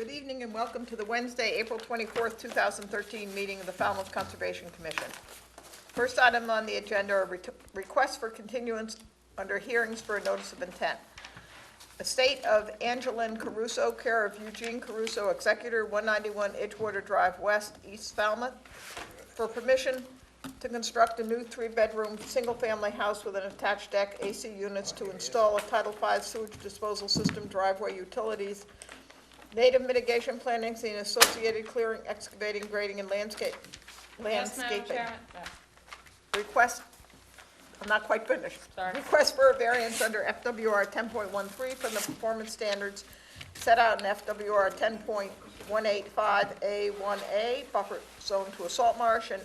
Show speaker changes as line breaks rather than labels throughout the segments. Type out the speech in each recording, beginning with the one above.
Good evening and welcome to the Wednesday, April 24th, 2013 meeting of the Falmouth Conservation Commission. First item on the agenda are requests for continuance under hearings for a notice of intent. Estate of Angeline Caruso, care of Eugene Caruso, executor, 191 Edgewater Drive West, East Falmouth, for permission to construct a new 3-bedroom, single-family house with an attached deck, AC units, to install a Title V sewage disposal system, driveway utilities, native mitigation plantings, and associated clearing, excavating, grading, and landscaping.
Yes, Madam Chairman.
Request, I'm not quite finished.
Sorry.
Request for a variance under FWR 10.13 from the performance standards set out in FWR 10.185A1A, buffer zone to a salt marsh, and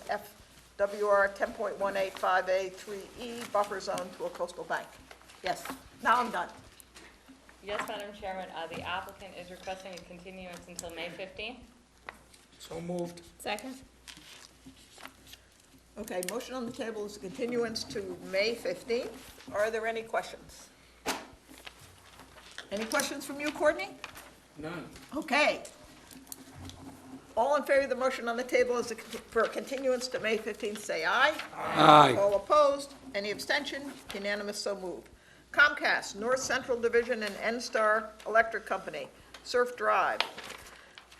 FWR 10.185A3E, buffer zone to a coastal bank. Yes, now I'm done.
Yes, Madam Chairman, the applicant is requesting a continuance until May 15th.
So moved.
Second.
Okay, motion on the table is a continuance to May 15th. Are there any questions? Any questions from you, Courtney?
None.
Okay. All in favor of the motion on the table is for a continuance to May 15th, say aye.
Aye.
All opposed? Any abstention? Unanimous, so moved. Comcast, North Central Division and N-Star Electric Company, Surf Drive,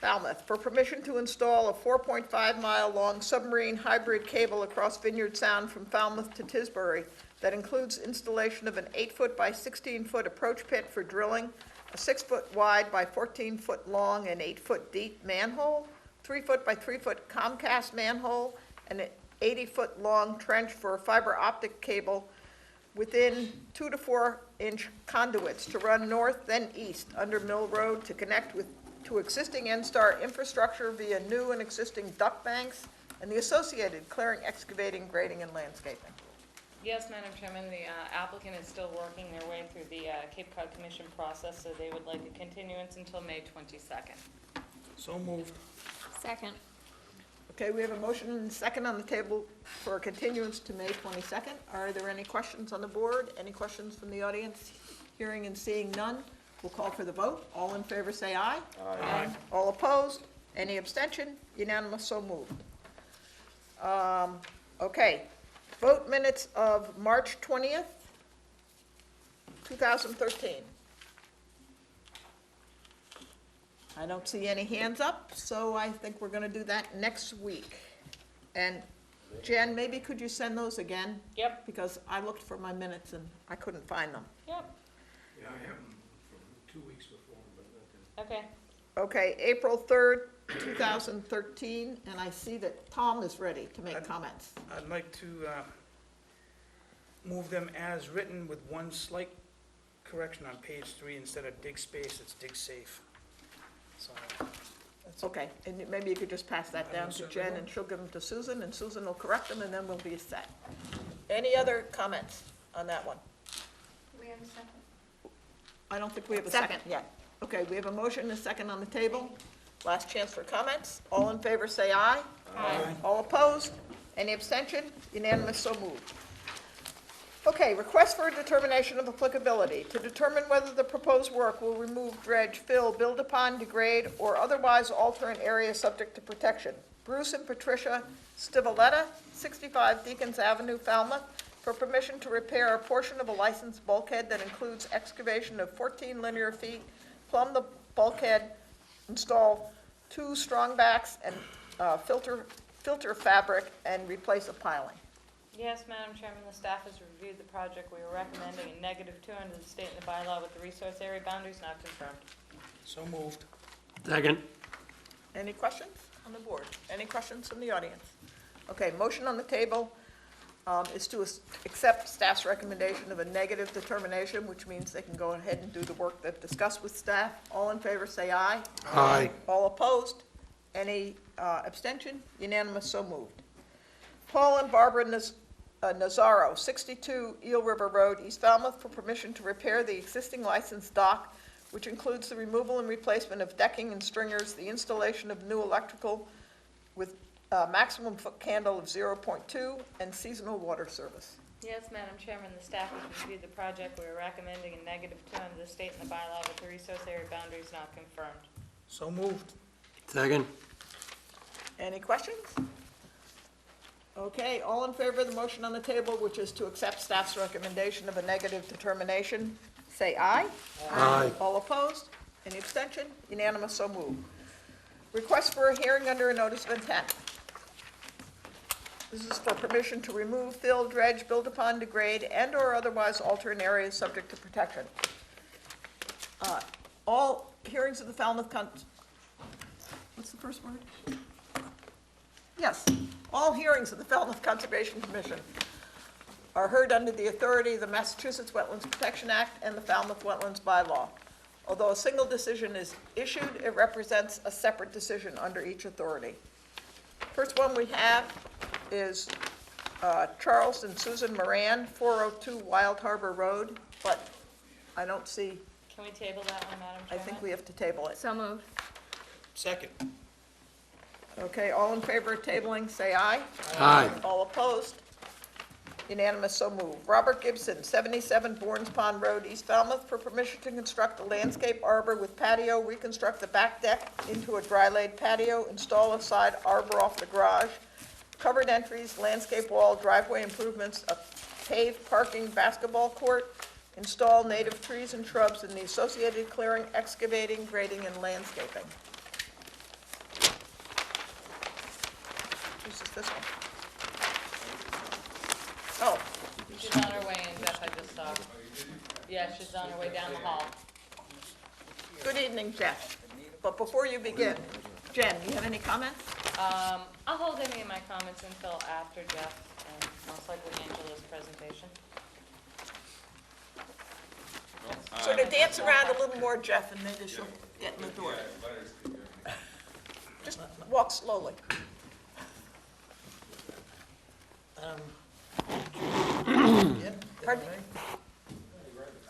Falmouth, for permission to install a 4.5-mile-long submarine hybrid cable across Vineyard Sound from Falmouth to Tisbury that includes installation of an 8-foot by 16-foot approach pit for drilling, a 6-foot wide by 14-foot long and 8-foot deep manhole, 3-foot by 3-foot Comcast manhole, and an 80-foot long trench for a fiber optic cable within 2 to 4 inch conduits to run north then east under Mill Road to connect to existing N-Star infrastructure via new and existing duck banks and the associated clearing, excavating, grading, and landscaping.
Yes, Madam Chairman, the applicant is still working their way through the Cape Cod Commission process, so they would like a continuance until May 22nd.
So moved.
Second.
Okay, we have a motion and a second on the table for a continuance to May 22nd. Are there any questions on the board? Any questions from the audience? Hearing and seeing none, we'll call for the vote. All in favor say aye.
Aye.
All opposed? Any abstention? Unanimous, so moved. Okay, vote minutes of March 20th, 2013. I don't see any hands up, so I think we're going to do that next week. And Jen, maybe could you send those again?
Yep.
Because I looked for my minutes and I couldn't find them.
Yep.
Yeah, I have them from 2 weeks before, but that
Okay.
Okay, April 3rd, 2013, and I see that Tom is ready to make comments.
I'd like to move them as written with one slight correction on page 3. Instead of dig space, it's dig safe. So, that's
Okay, and maybe you could just pass that down to
certainly
Jen,
will.
and she'll give them to Susan, and Susan will correct them, and then we'll be set. Any other comments on that one?
We have a second.
I don't think we have a second yet. Okay, we have a motion and a second on the table. Last chance for comments. All in favor say aye.
Aye.
All opposed? Any abstention? Unanimous, so moved. Okay, request for a determination of applicability to determine whether the proposed work will remove, dredge, fill, build upon, degrade, or otherwise alter an area subject to protection. Bruce and Patricia Stivaleta, 65 Deacons Avenue, Falmouth, for permission to repair a portion of a licensed bulkhead that includes excavation of 14 linear feet, plumb the bulkhead, install 2 strong backs and filter fabric, and replace a piling.
Yes, Madam Chairman, the staff has reviewed the project. We are recommending a -2 under the state and the bylaw with the resource area boundaries not confirmed.
So moved.
Second.
Any questions on the board? Any questions from the audience? Okay, motion on the table is to accept staff's recommendation of a negative determination, which means they can go ahead and do the work they've discussed with staff. All in favor say aye.
Aye.
All opposed? Any abstention? Unanimous, so moved. Paul and Barbara Nazaro, 62 Eel River Road, East Falmouth, for permission to repair the existing licensed dock, which includes the removal and replacement of decking and stringers, the installation of new electrical with maximum foot candle of 0.2, and seasonal water service.
Yes, Madam Chairman, the staff has reviewed the project. We are recommending a -2 under the state and the bylaw with the resource area boundaries not confirmed.
So moved.
Second.
Any questions? Okay, all in favor of the motion on the table, which is to accept staff's recommendation of a negative determination, say aye.
Aye.
All opposed? Any abstention? Unanimous, so moved. Request for a hearing under a notice of intent. This is for permission to remove, fill, dredge, build upon, degrade, and/or otherwise alter an area subject to protection. All hearings of the Falmouth what's the first word? Yes, all hearings of the Falmouth Conservation Commission are heard under the authority of the Massachusetts Wetlands Protection Act and the Falmouth Wetlands Bylaw. Although a single decision is issued, it represents a separate decision under each authority. First one we have is Charles and Susan Moran, 402 Wild Harbor Road, but I don't see,
Can we table that one, Madam
I
Chairman?
think we have to table it.
So moved.
Second.
Okay, all in favor of tabling, say aye.
Aye.
All opposed? Unanimous, so moved. Robert Gibson, 77 Bournes Pond Road, East Falmouth, for permission to construct a landscape arbor with patio, reconstruct the back deck into a dry-laid patio, install a side arbor off the garage, covered entries, landscape wall, driveway improvements, a paved parking basketball court, install native trees and shrubs in the associated clearing, excavating, grading, and landscaping. Whose is this one? Oh,
She's on her way in, Jeff, I just saw her. Yeah, she's on her way down the hall.
good evening, Jeff. But before you begin, Jen, you have any comments?
I'll hold any of my comments until after Jeff and most likely Angela's presentation.
Sort of dance around a little more, Jeff, and maybe she'll get in the door. Just walk slowly.
Yeah, if I
Pardon?
may.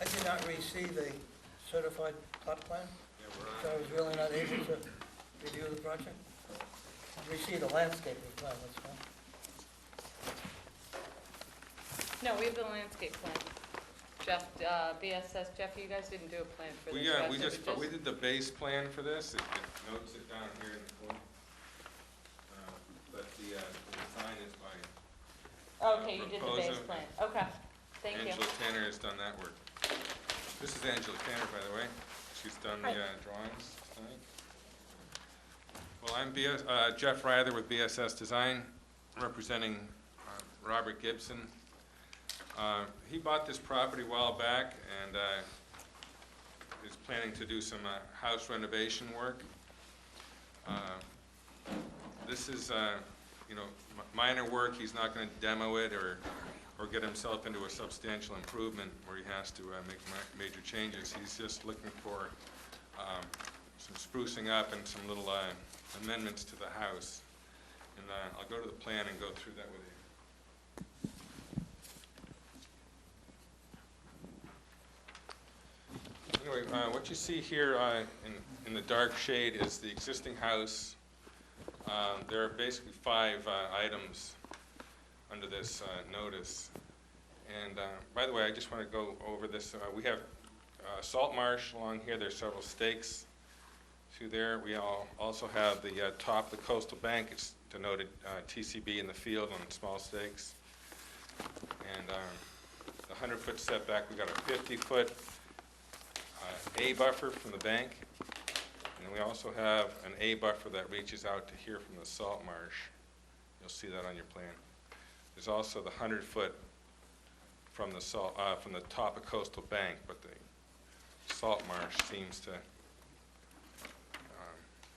I did not receive a certified plot plan, so I was really not able to review the project. I received a landscaping plan, that's fine.
No, we have the landscape plan. Jeff, BSS, Jeff, you guys didn't do a plan for this, right? So
We did the base plan for this, it notes it down here in the corner. But the design is by
Okay, you did the base
Proposer.
plan. Okay, thank you.
Angela Tanner has done that work. This is Angela Tanner, by the way, she's done the drawings tonight. Well, I'm Jeff Ryther with BSS Design, representing Robert Gibson. He bought this property a while back and is planning to do some house renovation work. This is, minor work. He's not going to demo it or get himself into a substantial improvement where he has to make major changes. He's just looking for some sprucing up and some little amendments to the house. And I'll go to the plan and go through that with you. Anyway, what you see here in the dark shade is the existing house. There are basically 5 items under this notice. And by the way, I just want to go over this. We have salt marsh along here. There's several stakes through there. We also have the top of the coastal bank. It's denoted TCB in the field on small stakes. And the 100-foot setback, we got a 50-foot A buffer from the bank. And we also have an A buffer that reaches out to here from the salt marsh. You'll see that on your plan. There's also the 100-foot from the top of coastal bank, but the salt marsh seems to,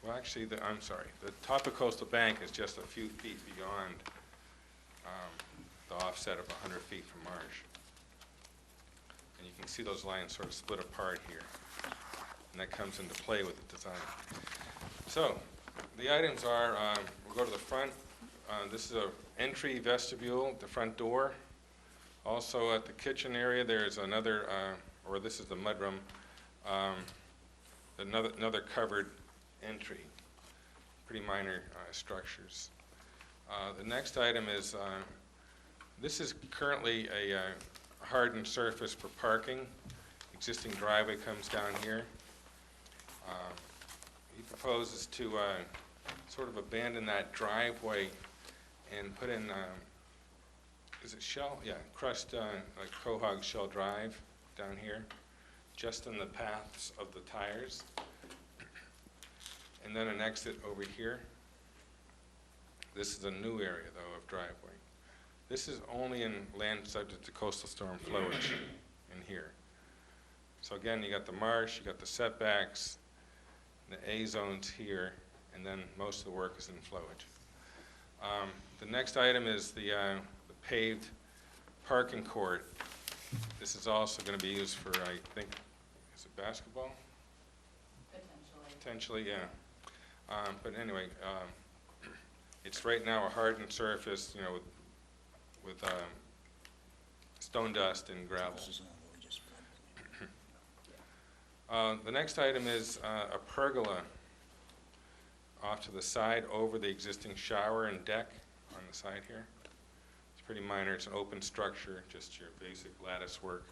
well, actually, I'm sorry. The top of coastal bank is just a few feet beyond the offset of 100 feet from marsh. And you can see those lines sort of split apart here. And that comes into play with the design. So, the items are, we'll go to the front. This is an entry vestibule, the front door. Also at the kitchen area, there's another, or this is the mudroom, another covered entry. Pretty minor structures. The next item is, this is currently a hardened surface for parking. Existing driveway comes down here. He proposes to sort of abandon that driveway and put in, is it shell? Yeah, crushed like quahog shell drive down here, just in the paths of the tires. And then an exit over here. This is a new area, though, of driveway. This is only in land subject to coastal storm flowage in here. So again, you got the marsh, you got the setbacks, the A zones here, and then most of the work is in flowage. The next item is the paved parking court. This is also going to be used for, I think, is it basketball? Potentially, yeah. But anyway, it's right now a hardened surface, you know, with stone dust and gravel. The next item is a pergola off to the side over the existing shower and deck on the side here. It's pretty minor. It's an open structure, just your basic lattice work.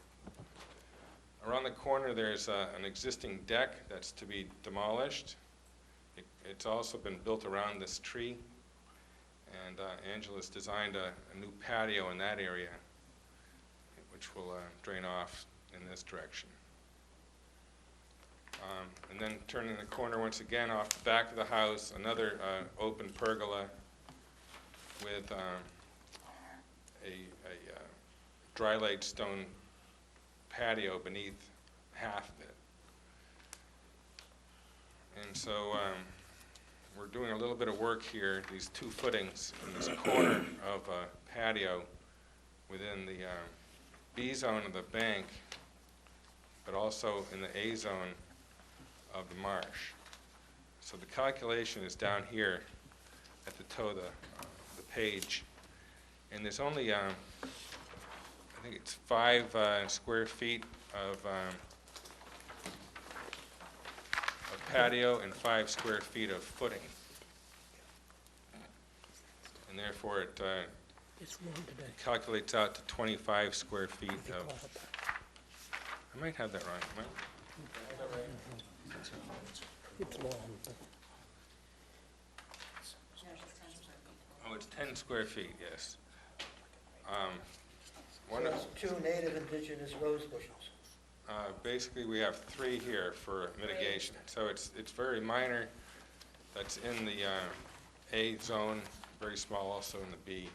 Around the corner, there's an existing deck that's to be demolished. It's also been built around this tree, and Angela's designed a new patio in that area, which will drain off in this direction. And then turning the corner once again off the back of the house, another open pergola with a dry laid stone patio beneath half of it. And so we're doing a little bit of work here, these 2 footings in this corner of a patio within the B zone of the bank, but also in the A zone of the marsh. So the calculation is down here at the toe of the page, and there's only I think it's 5 square feet of patio and 5 square feet of footing, and therefore it calculates out to 25 square feet of. I might have that wrong. Am I have that right?
It's long.
Oh, it's 10 square feet, yes.
So that's 2 native indigenous rose bushes.
Basically, we have 3 here for mitigation. So it's very minor. That's in the A zone, very small also in the B.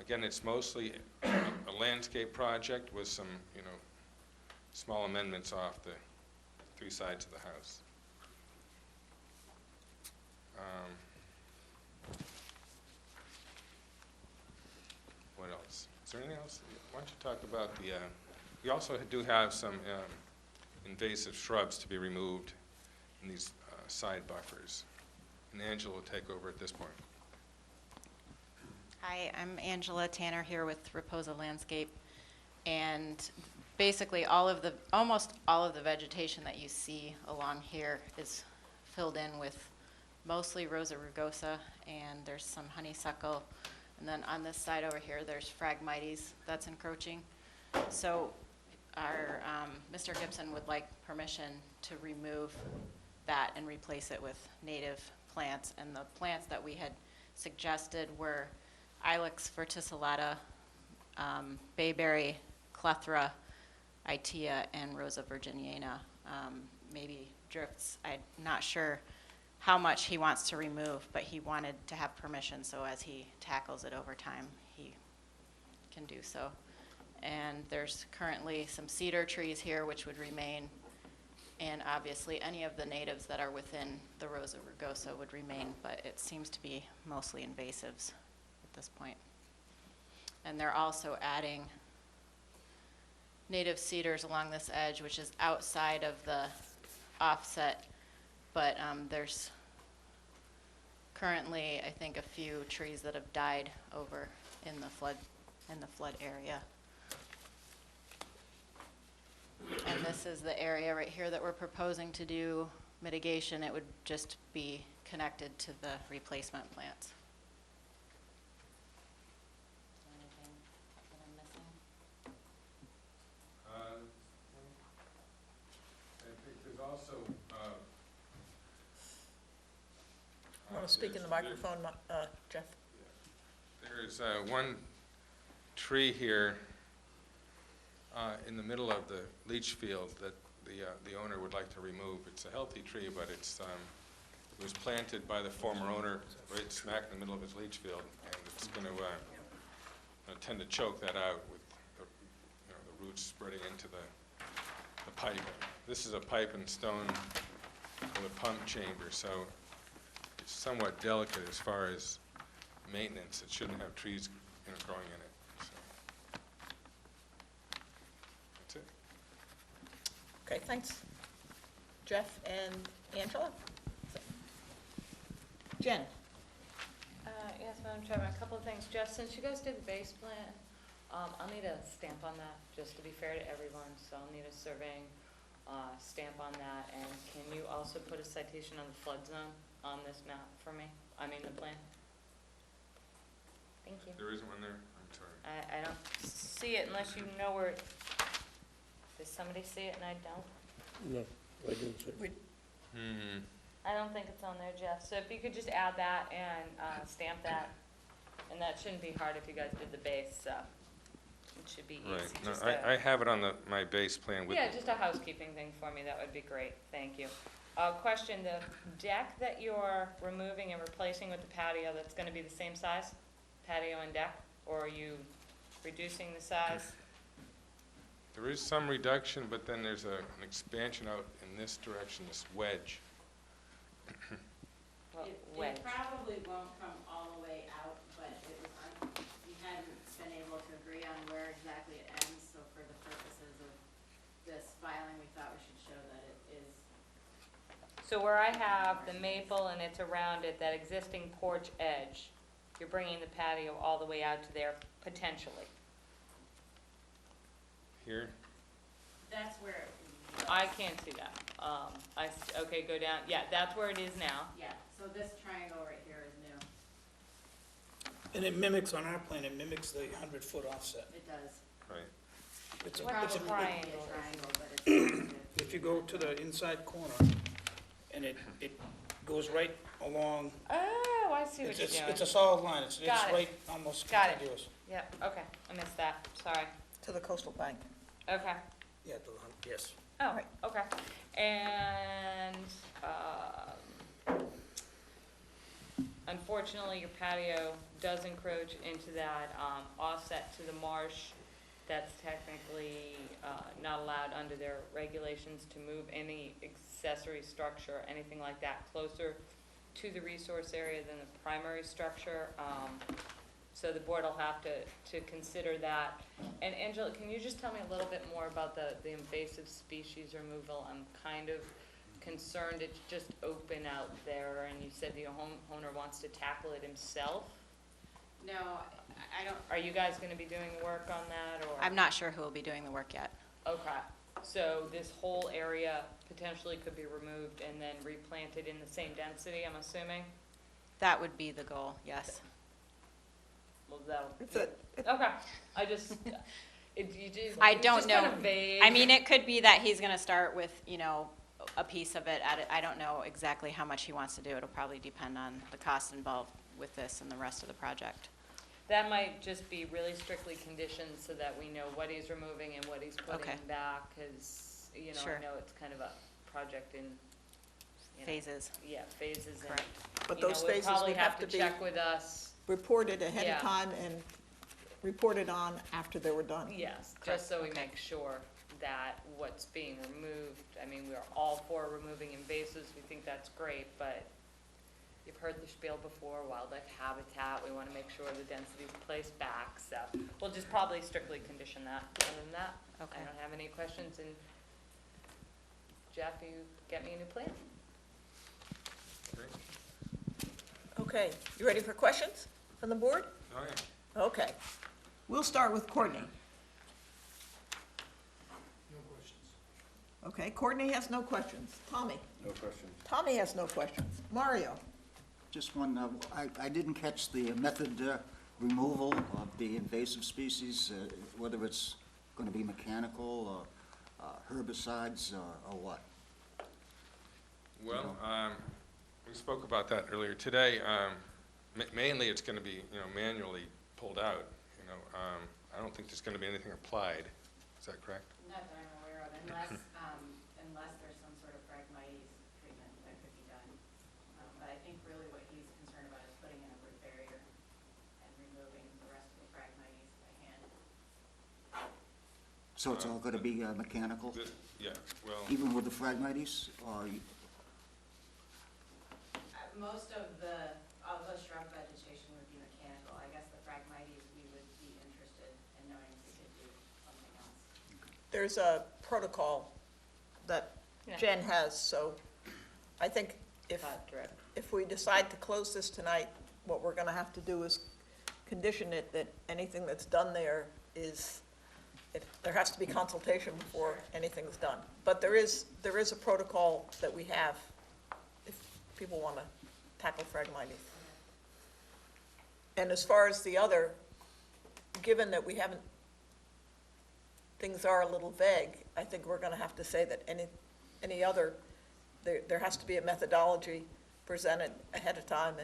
Again, it's mostly a landscape project with some, you know, small amendments off the 3 sides of the house. What else? Is there anything else? Why don't you talk about the, we also do have some invasive shrubs to be removed in these side buffers. And Angela will take over at this point.
Hi, I'm Angela Tanner here with Raposa Landscape, and basically almost all of the vegetation that you see along here is filled in with mostly Rosa rugosa, and there's some honeysuckle, and then on this side over here there's Phragmites that's encroaching. So our Mr. Gibson would like permission to remove that and replace it with native plants, and the plants that we had suggested were Ilex verticillata, bayberry, clethra, itea, and Rosa virginiana. Maybe drifts. I'm not sure how much he wants to remove, but he wanted to have permission, so as he tackles it over time, he can do so. And there's currently some cedar trees here which would remain, and obviously any of the natives that are within the Rosa rugosa would remain, but it seems to be mostly invasives at this point. And they're also adding native cedars along this edge, which is outside of the offset, but there's currently, I think, a few trees that have died over in the flood area. And this is the area right here that we're proposing to do mitigation. It would just be connected to the replacement plants. Anything that I'm missing?
I think there's also
want to speak in the microphone, Jeff?
There's one tree here in the middle of the leach field that the owner would like to remove. It's a healthy tree, but it was planted by the former owner right smack in the middle of his leach field, and it's going to tend to choke that out with the roots spreading into the pipe. This is a pipe and stone with a pump chamber, so it's somewhat delicate as far as maintenance. It shouldn't have trees growing in it. So that's it.
Okay, thanks. Jeff and Angela? Jen?
Yes, Madam Chairman, a couple of things. Jeff, since you guys did the base plan, I'll need a stamp on that, just to be fair to everyone. So I'll need a surveying stamp on that. And can you also put a citation on the flood zone on this map for me? I mean, the plan? Thank you.
There isn't one there? I'm sorry.
I don't see it unless you know where, does somebody see it and I don't?
No, I didn't see.
I don't think it's on there, Jeff. So if you could just add that and stamp that, and that shouldn't be hard if you guys did the base, so it should be easy.
Right. No,
Just
I have it on my base plan with
yeah, just a housekeeping thing for me, that would be great, thank you. Question, the deck that you're removing and replacing with the patio, that's gonna be the same size, patio and deck, or are you reducing the size?
There is some reduction, but then there's an expansion out in this direction, this wedge.
Well,
It probably won't come all the way out, but it was, we hadn't been able to agree on where exactly it ends, so for the purposes of this filing, we thought we should show that it is.
So where I have the maple and it's around it, that existing porch edge, you're bringing the patio all the way out to there, potentially.
Here?
That's where it was.
I can't see that. Okay, go down, yeah, that's where it is now.
Yeah, so this triangle right here is new.
And it mimics, on our plan, it mimics the 100-foot offset.
It does.
Right.
It's
What
it's
the
Probably be
triangle
a
is.
triangle, but it's.
If you go to the inside corner, and it goes right along,
Oh, I see what
it's,
you're
it's
doing.
it's a solid line, it's
Got it.
right, almost
Got it.
contiguous.
Yep, okay, I missed that, sorry.
To the coastal bank.
Okay.
Yeah, yes.
Oh,
Right.
okay. And, unfortunately, your patio does encroach into that, offset to the marsh. That's technically, not allowed under their regulations to move any accessory structure, anything like that, closer to the resource area than the primary structure. So the board will have to consider that. And Angela, can you just tell me a little bit more about the invasive species removal? I'm kind of concerned it's just open out there, and you said the homeowner wants to tackle it himself.
No, I don't,
Are you guys gonna be doing work on that, or?
I'm not sure who will be doing the work yet.
Okay, so this whole area potentially could be removed and then replanted in the same density, I'm assuming?
That would be the goal, yes.
Well, that'll.
It's a,
Okay, I just, you just.
I
it's
don't
just kind
know.
of vague.
I mean, it could be that he's gonna start with, a piece of it I don't know exactly how much he wants to do. It'll probably depend on the cost involved with this and the rest of the project.
That might just be really strictly conditioned so that we know what he's removing and what he's putting
Okay.
back, because,
Sure.
I know it's kind of a project in,
Phases.
Yeah, phases, and,
Correct.
but those phases would have to be
check with us,
reported ahead
Yeah.
of time and reported on after they were done.
yes,
Correct,
just so we
okay.
make sure that what's being removed, I mean, we are all for removing invasives, we think that's great, but you've heard the spiel before, wildlife habitat, we wanna make sure the density's placed back, so we'll just probably strictly condition that. Other than that,
Okay.
I don't have any questions, and Jeff, you get me a new plan?
Great.
Okay, you ready for questions from the board?
Oh, yeah.
Okay. We'll start with Courtney.
No questions.
Okay, Courtney has no questions. Tommy?
No questions.
Tommy has no questions. Mario?
Just one, I didn't catch the method removal of the invasive species, whether it's going to be mechanical or herbicides or what.
Well, we We spoke about that earlier today. Mainly, it's going to be, manually pulled out, I don't think there's going to be anything applied. Is that correct?
Not that I'm aware of, unless there's some sort of Phragmites treatment that could be done. But I think really what he's concerned about is putting in a root barrier and removing the rest of the Phragmites by hand.
So it's all going to be mechanical,
Yeah, well,
even with the Phragmites, or
Most of all the shrub vegetation would be mechanical. I guess the Phragmites, we would be interested in knowing if we could do something else.
There's a protocol that
Yeah.
Jen has, so I think
Hot drip.
if we decide to close this tonight, what we're gonna have to do is condition it that anything that's done there is, there has to be consultation before anything's done. But there is a protocol that we have if people wanna tackle Phragmites. And as far as the other, given that we haven't, things are a little vague, I think we're gonna have to say that any other, there has to be a methodology presented ahead of time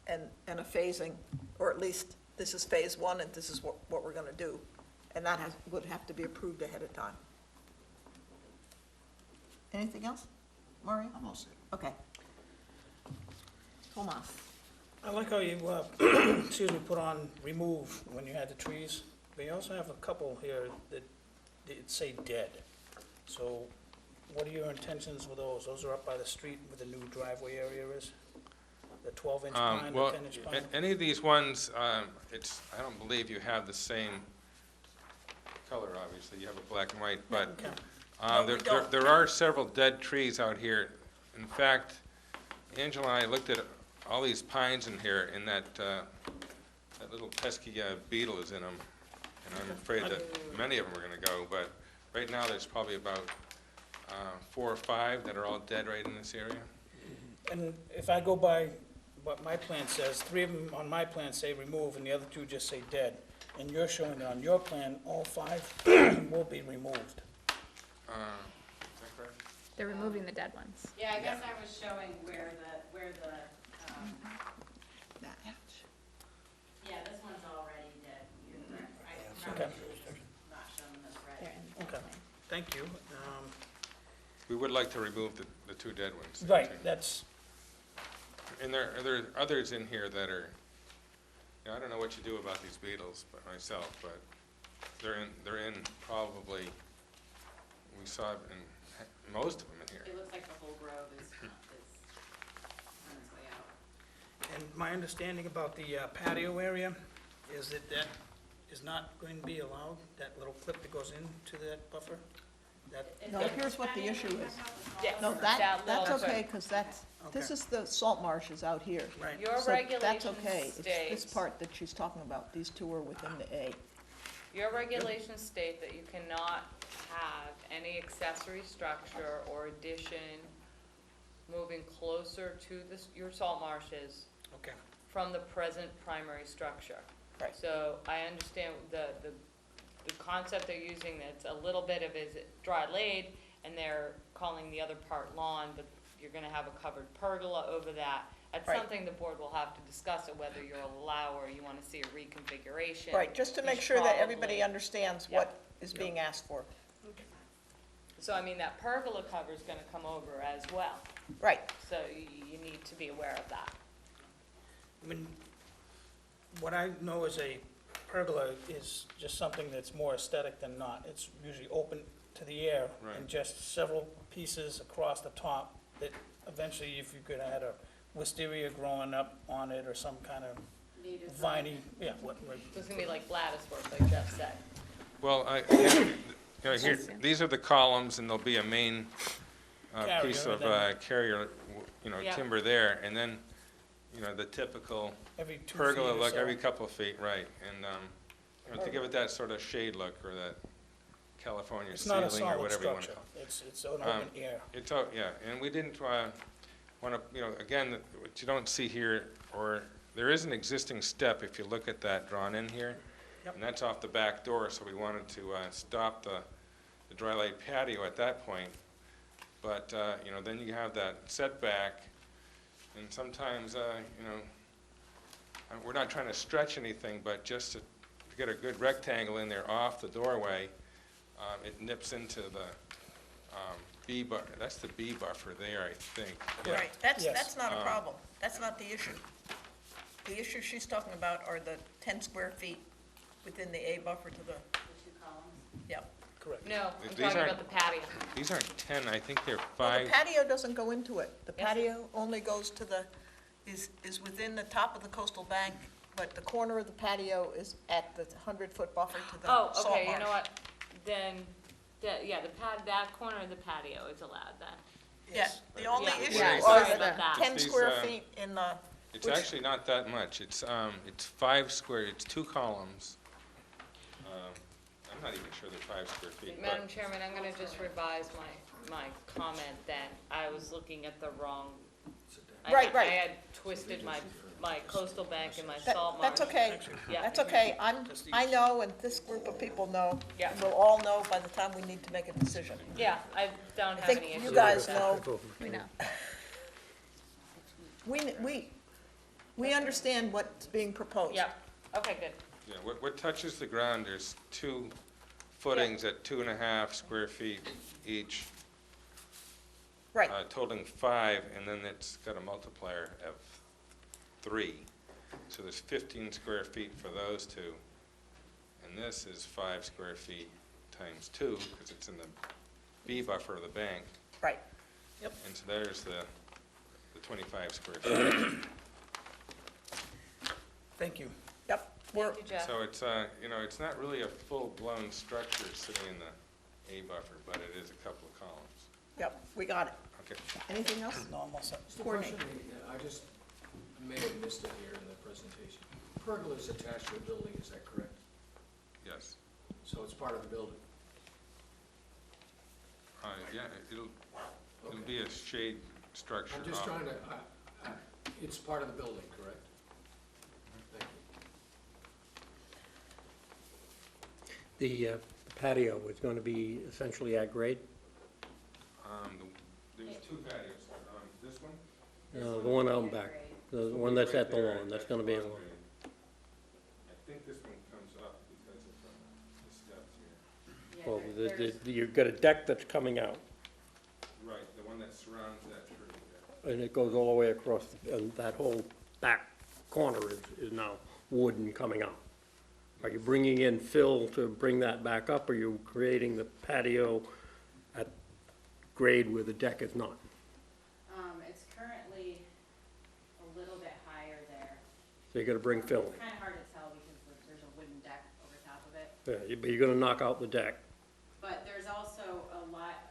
and a phasing, or at least this is phase one and this is what we're gonna do. And that would have to be approved ahead of time. Anything else, Mario?
I'm all set.
Okay. Tomas?
I like how you, excuse me, put on remove when you had the trees, but you also have a couple here that say dead. So what are your intentions with those? Those are up by the street where the new driveway area is? The 12-inch pine, the
well,
10-inch pine?
any of these ones, I don't believe you have the same color, obviously. You have a black and white, but
Okay.
No, we don't.
there are several dead trees out here. In fact, Angela and I looked at all these pines in here, and that little pesky beetle is in them. And I'm afraid that many of them are going to go, but right now there's probably about 4 or 5 that are all dead right in this area.
And if I go by what my plan says, 3 of them on my plan say remove, and the other 2 just say dead. And you're showing that on your plan, all 5 will be removed.
Is that correct?
They're removing the dead ones.
Yeah, I guess I was showing where the, yeah, this one's already dead. You're correct. I
Okay.
probably not shown this
They're
red.
in the
Okay,
plan.
thank you.
We would like to remove the 2 dead ones.
Right, that's,
And there are others in here that are, I don't know what you do about these beetles, but myself, but they're in probably, we saw it in most of them in here.
It looks like the whole grove is on its way out.
and my understanding about the patio area is that that is not going to be allowed, that little clip that goes into that buffer? That,
No, here's what the issue is.
Yes.
No,
That
that's
little-
okay, because this
Okay.
is the salt marshes out here.
right.
Your
So
regulations
that's okay. It's this
state,
part that she's talking about. These 2 are within the A.
your regulations state that you cannot have any accessory structure or addition moving closer to your salt marshes
Okay.
from the present primary structure.
Right.
So I understand the concept they're using, that's a little bit of is dry laid, and they're calling the other part lawn, but you're gonna have a covered pergola over that. That's
Right.
something the board will have to discuss, it whether you'll allow or you wanna see a reconfiguration.
Right, just to make
Is
sure that
probably-
everybody understands
Yeah.
what is being asked for.
So I mean, that pergola cover's gonna come over as well,
Right,
so you need to be aware of that.
I mean, what I know is a pergola is just something that's more aesthetic than not. It's usually open to the air
Right.
and just several pieces across the top that eventually, if you could add a wisteria growing up on it or some kind of
Native
viney, yeah, what,
So it's gonna be like lattice work, like Jeff said.
Well, again, here, these are the columns, and there'll be a main piece
Carrier,
of
then-
carrier,
Yeah.
timber there, and then, the typical
every 2 feet
pergola
or
look
so.
every couple of feet, right, and, to give it that sort of shade look, or that California
It's not a
ceiling, or
solid
whatever you want to
structure.
call it.
It's an open air.
It's, yeah, and we didn't want to, again, what you don't see here, or, there is an existing step, if you look at that drawn in here,
Yep.
and that's off the back door, so we wanted to stop the dry light patio at that point. But, then you have that setback And sometimes, you know, we're not trying to stretch anything, but just to get a good rectangle in there off the doorway, it nips into the B buffer. That's the B buffer there, I think. Yeah.
Right,
Yes.
that's not a problem. That's not the issue. The issue she's talking about are the 10 square feet within the A buffer to the,
The two columns.
yeah.
Correct.
No, I'm
These
talking
aren't-
about the patio.
These aren't 10, I think they're
Well,
5.
the patio doesn't go into it. The
Yes.
patio only goes to the, is within the top of the coastal bank, but the corner of the patio is at the 100-foot buffer to the
Oh,
salt
okay, you
marsh.
know what? Then, yeah, that corner of the patio is allowed then.
Yes, the only
Yeah.
issue
Yeah,
are
sorry
the
about that.
10
These,
square feet in the,
It's
which-
actually not that much. It's 5 square, it's 2 columns. I'm not even sure they're 5 square feet,
Madam
but
Chairman, I'm gonna just revise my comment that I was looking at the wrong.
Right, right.
I had twisted my coastal bank and my
that-
salt marsh.
that's okay.
Yeah.
That's okay. I know, and this group of people know.
Yeah.
We'll all know by the time we need to make a decision.
Yeah, I don't
I
have any
think
issues.
you guys know,
We know.
we understand what's being proposed.
Yeah, okay, good.
yeah, what touches the ground, there's 2 footings at 2.5 square feet each,
Right,
totaling 5, and then it's got a multiplier of 3. So there's 15 square feet for those 2. And this is 5 square feet times 2, because it's in the B buffer of the bank.
right.
And so there's the 25 square feet.
Thank you.
Yep, we're,
Thank you, Jeff.
So it's, you know, it's not really a full-blown structure sitting in the A buffer, but it is a couple of columns.
yep, we got it.
Okay.
Anything else?
No, I'm all set.
Courtney?
I just may have missed it here in the presentation. Pergola's attached to a building, is that correct?
Yes.
So it's part of the building?
Yeah, it'll be a shade structure.
I'm just
off-
trying to, it's part of the building, correct? Thank you.
The patio is going to be essentially at grade?
There's 2 patios. This one?
No, the one out back, the one that's at the lawn, that's going to be a lawn.
I think this one comes up because of the steps here.
Yeah,
Well,
there's-
you've got a deck that's coming out,
Right, the one that surrounds that tree there.
and it goes all the way across, and that whole back corner is now wood and coming out. Are you bringing in fill to bring that back up, or are you creating the patio at grade where the deck is not?
It's currently a little bit higher there.
So you gotta bring fill
It's kind of hard to tell because there's a wooden deck over top of it.
in. Yeah, but you're gonna knock out the deck.
But there's also a lot,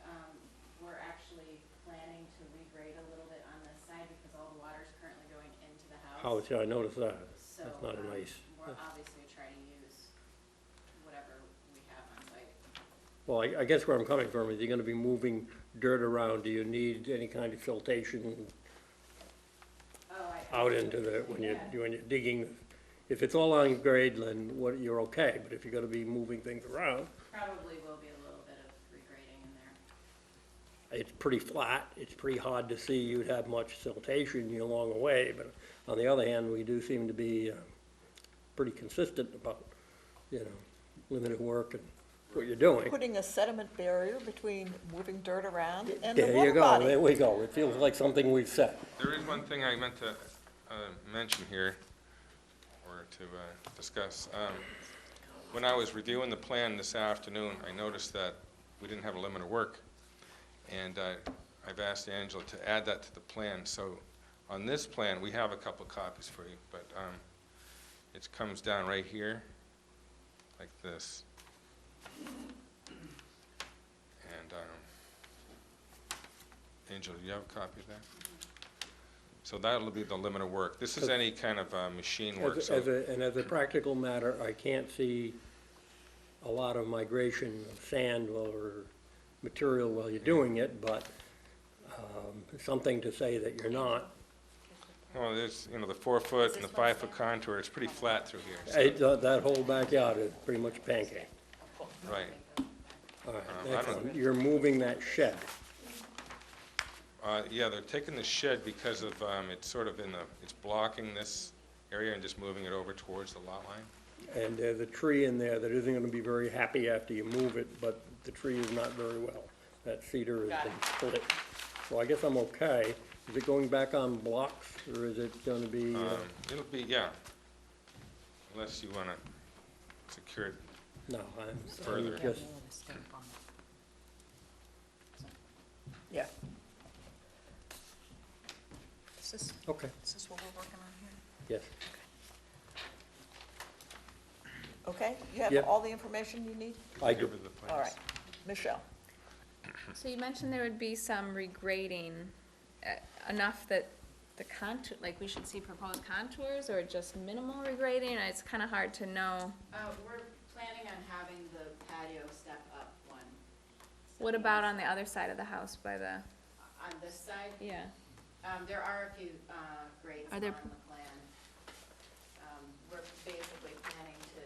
we're actually planning to regrade a little bit on this side because all the water's currently going into the house.
How, yeah, I noticed that.
So,
That's not a nice.
we're obviously try to use whatever we have on site.
Well, I guess where I'm coming from is you're gonna be moving dirt around. Do you need any kind of siltation
Oh,
out into the, when you're digging? If it's all on grade, then you're okay, but if you're gonna be moving things around,
Probably will be a little bit of regrading in there.
it's pretty flat, it's pretty hard to see you'd have much siltation along the way, but on the other hand, we do seem to be pretty consistent about, limited work and what you're doing.
Putting a sediment barrier between moving dirt around and the
There you
water
go,
body.
there we go. It feels like something we've said.
There is one thing I meant to mention here, or to discuss. When I was reviewing the plan this afternoon, I noticed that we didn't have a limit of work, and I've asked Angela to add that to the plan. So on this plan, we have a couple copies for you, but it comes down right here, like this. And Angela, do you have a copy of that? So that'll be the limit of work. This is any kind of machine work, so
As a practical matter, I can't see a lot of migration of sand or material while you're doing it, but something to say that you're not.
well, there's, the 4-foot and the 5-foot contour, it's pretty flat through here.
That whole backyard is pretty much pancake.
Right.
All right,
I don't-
excellent. You're moving that shed.
Yeah, they're taking the shed because of, it's sort of it's blocking this area and just moving it over towards the lot line.
And there's a tree in there that isn't gonna be very happy after you move it, but the tree is not very well. That cedar has
Got
been split. So I guess I'm okay. Is it going back on blocks, or is it gonna be,
It'll be, yeah, unless you want to secure it
no, I'm
further.
just,
Yeah.
okay,
Is this what we're working on here?
yes.
Okay, you have
Yep.
all the information you need?
I do.
Give her the plans.
All right. Michelle?
So you mentioned there would be some regrading, enough that the contour, like we should see proposed contours, or just minimal regrading? It's kind of hard to know.
We're planning on having the patio step up one.
What about on the other side of the house by the,
On this side,
yeah,
there are a few grades
Are
on
there
the plan. We're basically planning to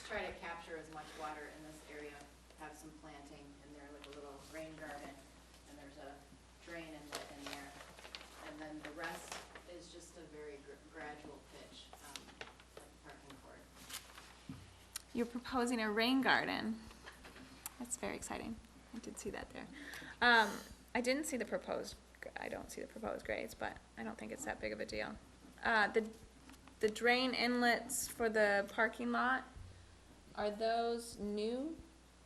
try to capture as much water in this area, have some planting in there, like a little rain garden, and there's a drain inlet in there. And then the rest is just a very gradual pitch, like parking court.
you're proposing a rain garden. That's very exciting. I did see that there. I didn't see the proposed, I don't see the proposed grades, but I don't think it's that big of a deal. The drain inlets for the parking lot, are those new?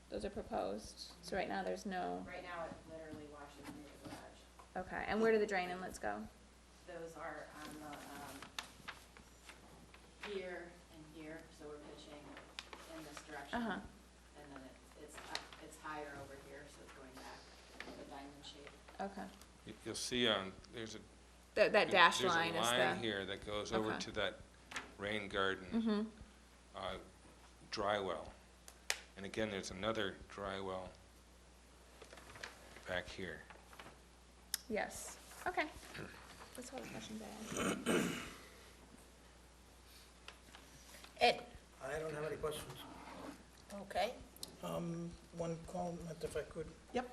Those are proposed, so right now there's no,
Right now, it literally washes near the garage.
okay, and where do the drain inlets go?
Those are on the, here and here, so we're pitching in this direction.
Uh-huh,
And then it's higher over here, so it's going back in the diamond shape.
okay.
You'll see, there's a.
That dash line is
There's a line
the,
here that goes over
Okay.
to that rain garden,
mm-hmm,
dry well. And again, there's another dry well back here.
yes, okay. That's all the questions I had.
Ed?
I don't have any questions.
Okay.
One comment if I could.
Yep.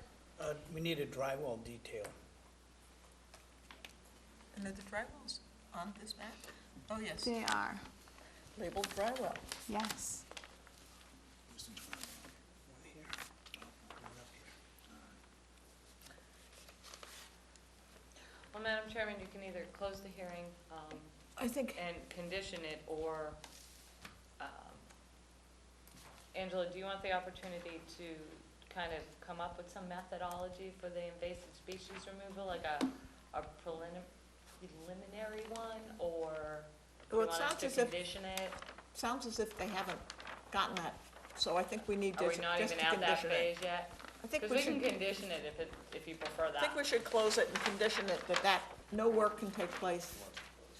We need a drywall detail.
And are the dry wells on this map? Oh, yes.
They are,
Labeled dry well.
yes.
One here, one up here.
Well, Madam Chairman, you can either close the hearing,
I think,
and condition it, or, Angela, do you want the opportunity to kind of come up with some methodology for the invasive species removal, like a preliminary one, or do
well,
you
it
want us
sounds
to
as if,
condition it?
sounds as if they haven't gotten that, so I think we need to
Are
just
we not even
to
at that
condition it.
phase yet?
I think
Because
we
we can
should,
condition it if you prefer
I
that.
think we should close it and condition it that no work can take place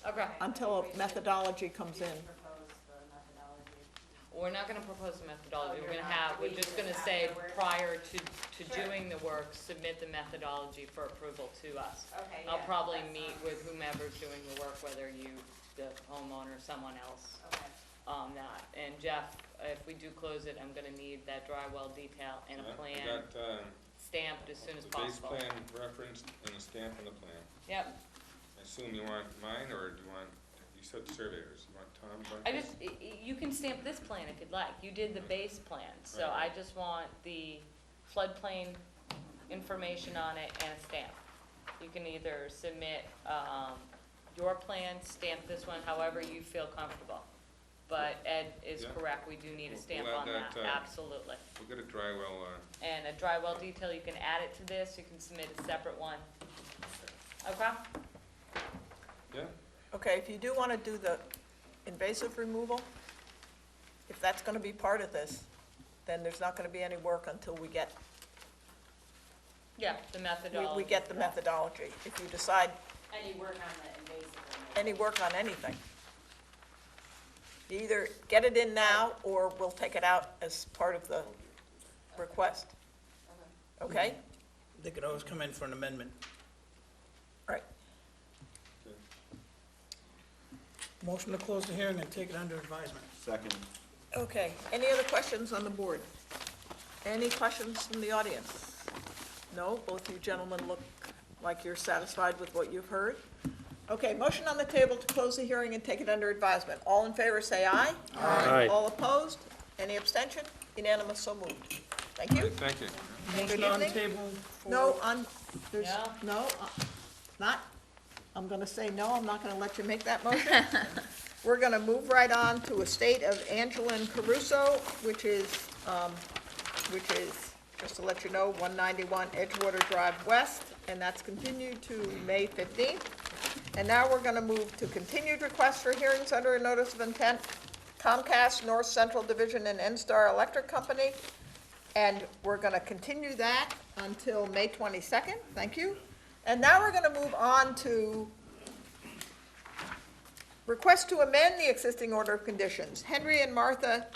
Okay.
until a methodology comes in.
Propose the methodology.
We're not gonna propose the methodology,
Oh,
we're
you're
gonna
not.
have, we're
We
just
do it
gonna say,
afterwards?
prior to
Sure.
doing the work, submit the methodology for approval to us.
Okay,
I'll
yeah,
probably
that
meet
sounds-
with whomever's doing the work, whether you, the homeowner, someone else,
Okay.
that. And Jeff, if we do close it, I'm gonna need that dry well detail and a
I
plan
got,
stamped as soon as
the base
possible.
plan referenced and a stamp on the plan.
Yep,
I assume you want mine, or do you want, you said surveyors, you want Tom?
I just, you can stamp this plan if you'd like, you did the base plan, so I
Right.
just want the floodplain information on it and a stamp. You can either submit, your plan, stamp this one, however you feel comfortable. But Ed is
Yeah.
correct, we do need a stamp
We'll
on
add
that,
that,
absolutely.
We'll get a dry well,
And a dry well detail, you can add it to this, you can submit a separate one. Okay?
yeah?
Okay, if you do want to do the invasive removal, if that's going to be part of this, then there's not going to be any work until we get,
Yeah, the methodology.
we get the methodology. If you decide
Any work on the invasive removal?
any work on anything, you either get it in now, or we'll take it out as part of the request. Okay?
They could always come in for an amendment.
Right.
Motion to close the hearing and take it under advisement.
Second.
Okay, any other questions on the board? Any questions from the audience? No, both you gentlemen look like you're satisfied with what you've heard. Okay, motion on the table to close the hearing and take it under advisement. All in favor, say aye.
Aye.
All opposed? Any abstention? Unanimous, so moved. Thank you.
Thank you.
Good
Motion on
evening.
table for...
No, there's,
No.
no, not, I'm gonna say no, I'm not gonna let you make that motion. We're gonna move right on to estate of Angelin Caruso, which is, just to let you know, 191 Edgewater Drive West, and that's continued to May 15th. And now we're gonna move to continued requests for hearings under a notice of intent, Comcast North Central Division and N-Star Electric Company. And we're gonna continue that until May 22nd, thank you. And now we're gonna move on to request to amend the existing order of conditions. Henry and Martha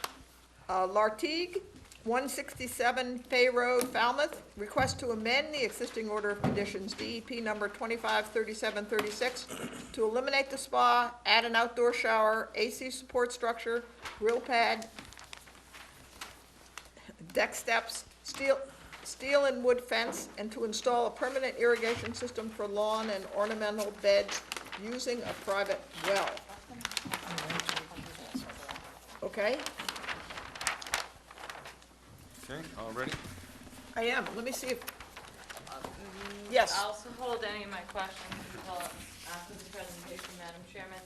Lartigue, 167 Fay Road, Falmouth, request to amend the existing order of conditions, DEP number 253736, to eliminate the spa, add an outdoor shower, AC support structure, grill pad, deck steps, steel and wood fence, and to install a permanent irrigation system for lawn and ornamental beds using a private well. Okay,
Okay, all ready?
I am, let me see if, yes,
I'll also hold any of my questions until after the presentation, Madam Chairman.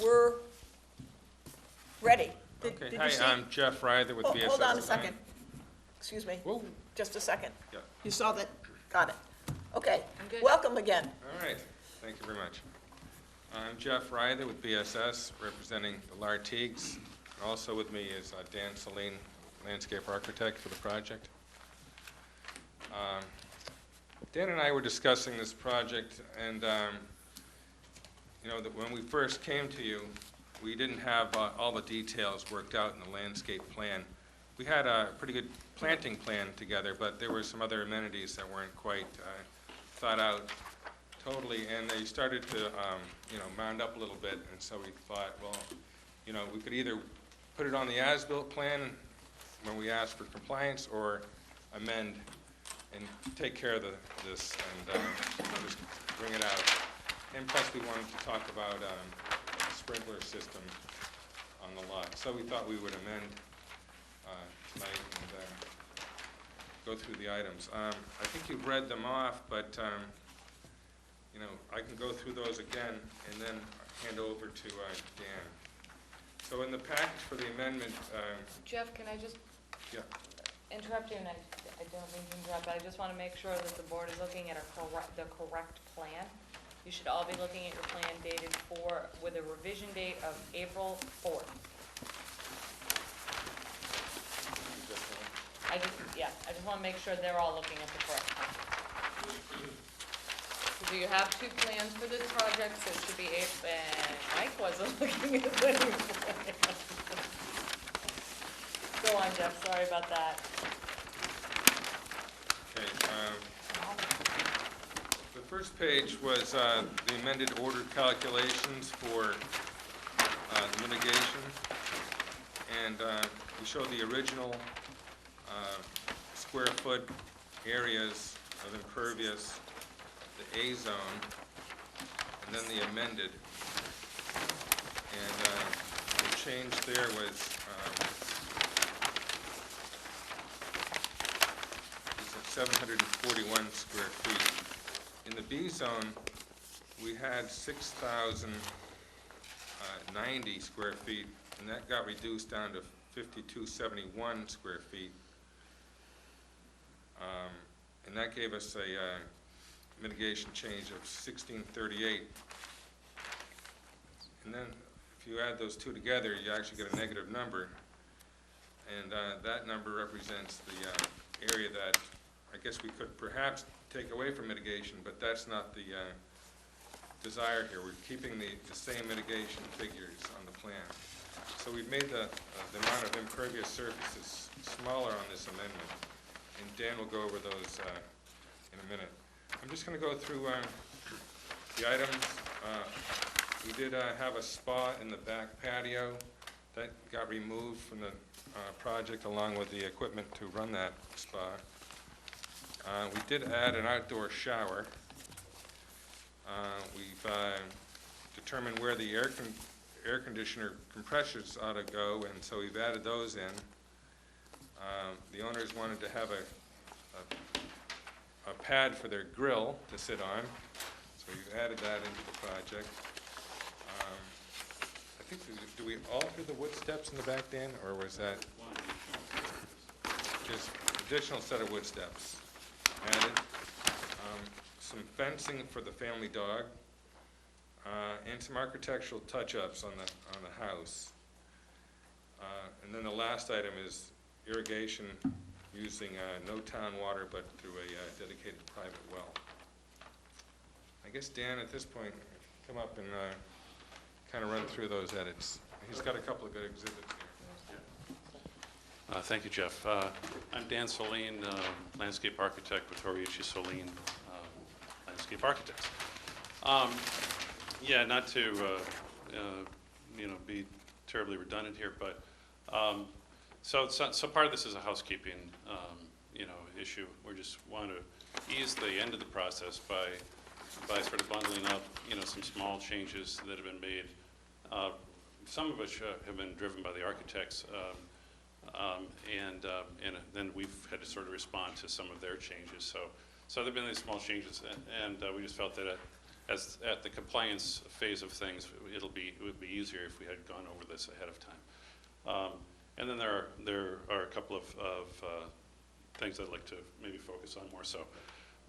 we're ready. Did
Okay,
you
hi,
see-
I'm Jeff Ryther with
Oh,
BSS.
hold on a second. Excuse me,
Whoa,
just a second.
yeah,
You saw that? Got it. Okay,
I'm good.
welcome again.
all right, thank you very much. I'm Jeff Ryther with BSS, representing the Lartigues. And also with me is Dan Celine, landscape architect for the project. Dan and I were discussing this project, and you know, that when we first came to you, we didn't have all the details worked out in the landscape plan. We had a pretty good planting plan together, but there were some other amenities that weren't quite thought out totally, and they started to, you know, mound up a little bit, and so we thought, well, you know, we could either put it on the as-built plan when we asked for compliance, or amend and take care of this and just bring it out. And plus, we wanted to talk about a sprinkler system on the lot. So we thought we would amend tonight and go through the items. I think you've read them off, but you know, I can go through those again and then hand over to Dan. So in the package for the amendment,
Jeff, can I just
yeah,
interrupt you? And I don't mean to interrupt, but I just want to make sure that the board is looking at the correct plan. You should all be looking at your plan dated with a revision date of April 4th. I just want to make sure they're all looking at the correct plan. So you have two plans for this project, so it should be April, and Mike wasn't looking at the new plan. Go on, Jeff, sorry about that.
okay. The first page was the amended order calculations for the mitigation. And we showed the original square foot areas of impervious, the A zone, and then the amended. And the change there was 741 square feet. In the B zone, we had 6,090 square feet, and that got reduced down to 5,271 square feet. And that gave us a mitigation change of 1638. And then if you add those two together, you actually get a negative number. And that number represents the area that I guess we could perhaps take away from mitigation, but that's not the desire here. We're keeping the same mitigation figures on the plan. So we've made the amount of impervious surfaces smaller on this amendment, and Dan will go over those in a minute. I'm just going to go through the items. We did have a spa in the back patio. That got removed from the project along with the equipment to run that spa. We did add an outdoor shower. We've determined where the air conditioner compressors ought to go, and so we've added those in. The owners wanted to have a pad for their grill to sit on, so we've added that into the project. I think, do we alter the wood steps in the back, Dan, or was that just additional set of wood steps added? Some fencing for the family dog, and some architectural touch-ups on the house. And then the last item is irrigation using no town water, but through a dedicated private well. I guess Dan, at this point, come up and kind of run through those edits. He's got a couple of good exhibits here.
Thank you, Jeff. I'm Dan Soline, landscape architect with Horiuchi Soline Landscape Architects. Yeah, not to be terribly redundant here, but so part of this is a housekeeping issue. We just want to ease the end of the process by sort of bundling up some small changes that have been made, some of which have been driven by the architects, and then we've had to sort of respond to some of their changes. So there've been these small changes, and we just felt that as at the compliance phase of things, it would be easier if we had gone over this ahead of time. And then there are a couple of things I'd like to maybe focus on more so.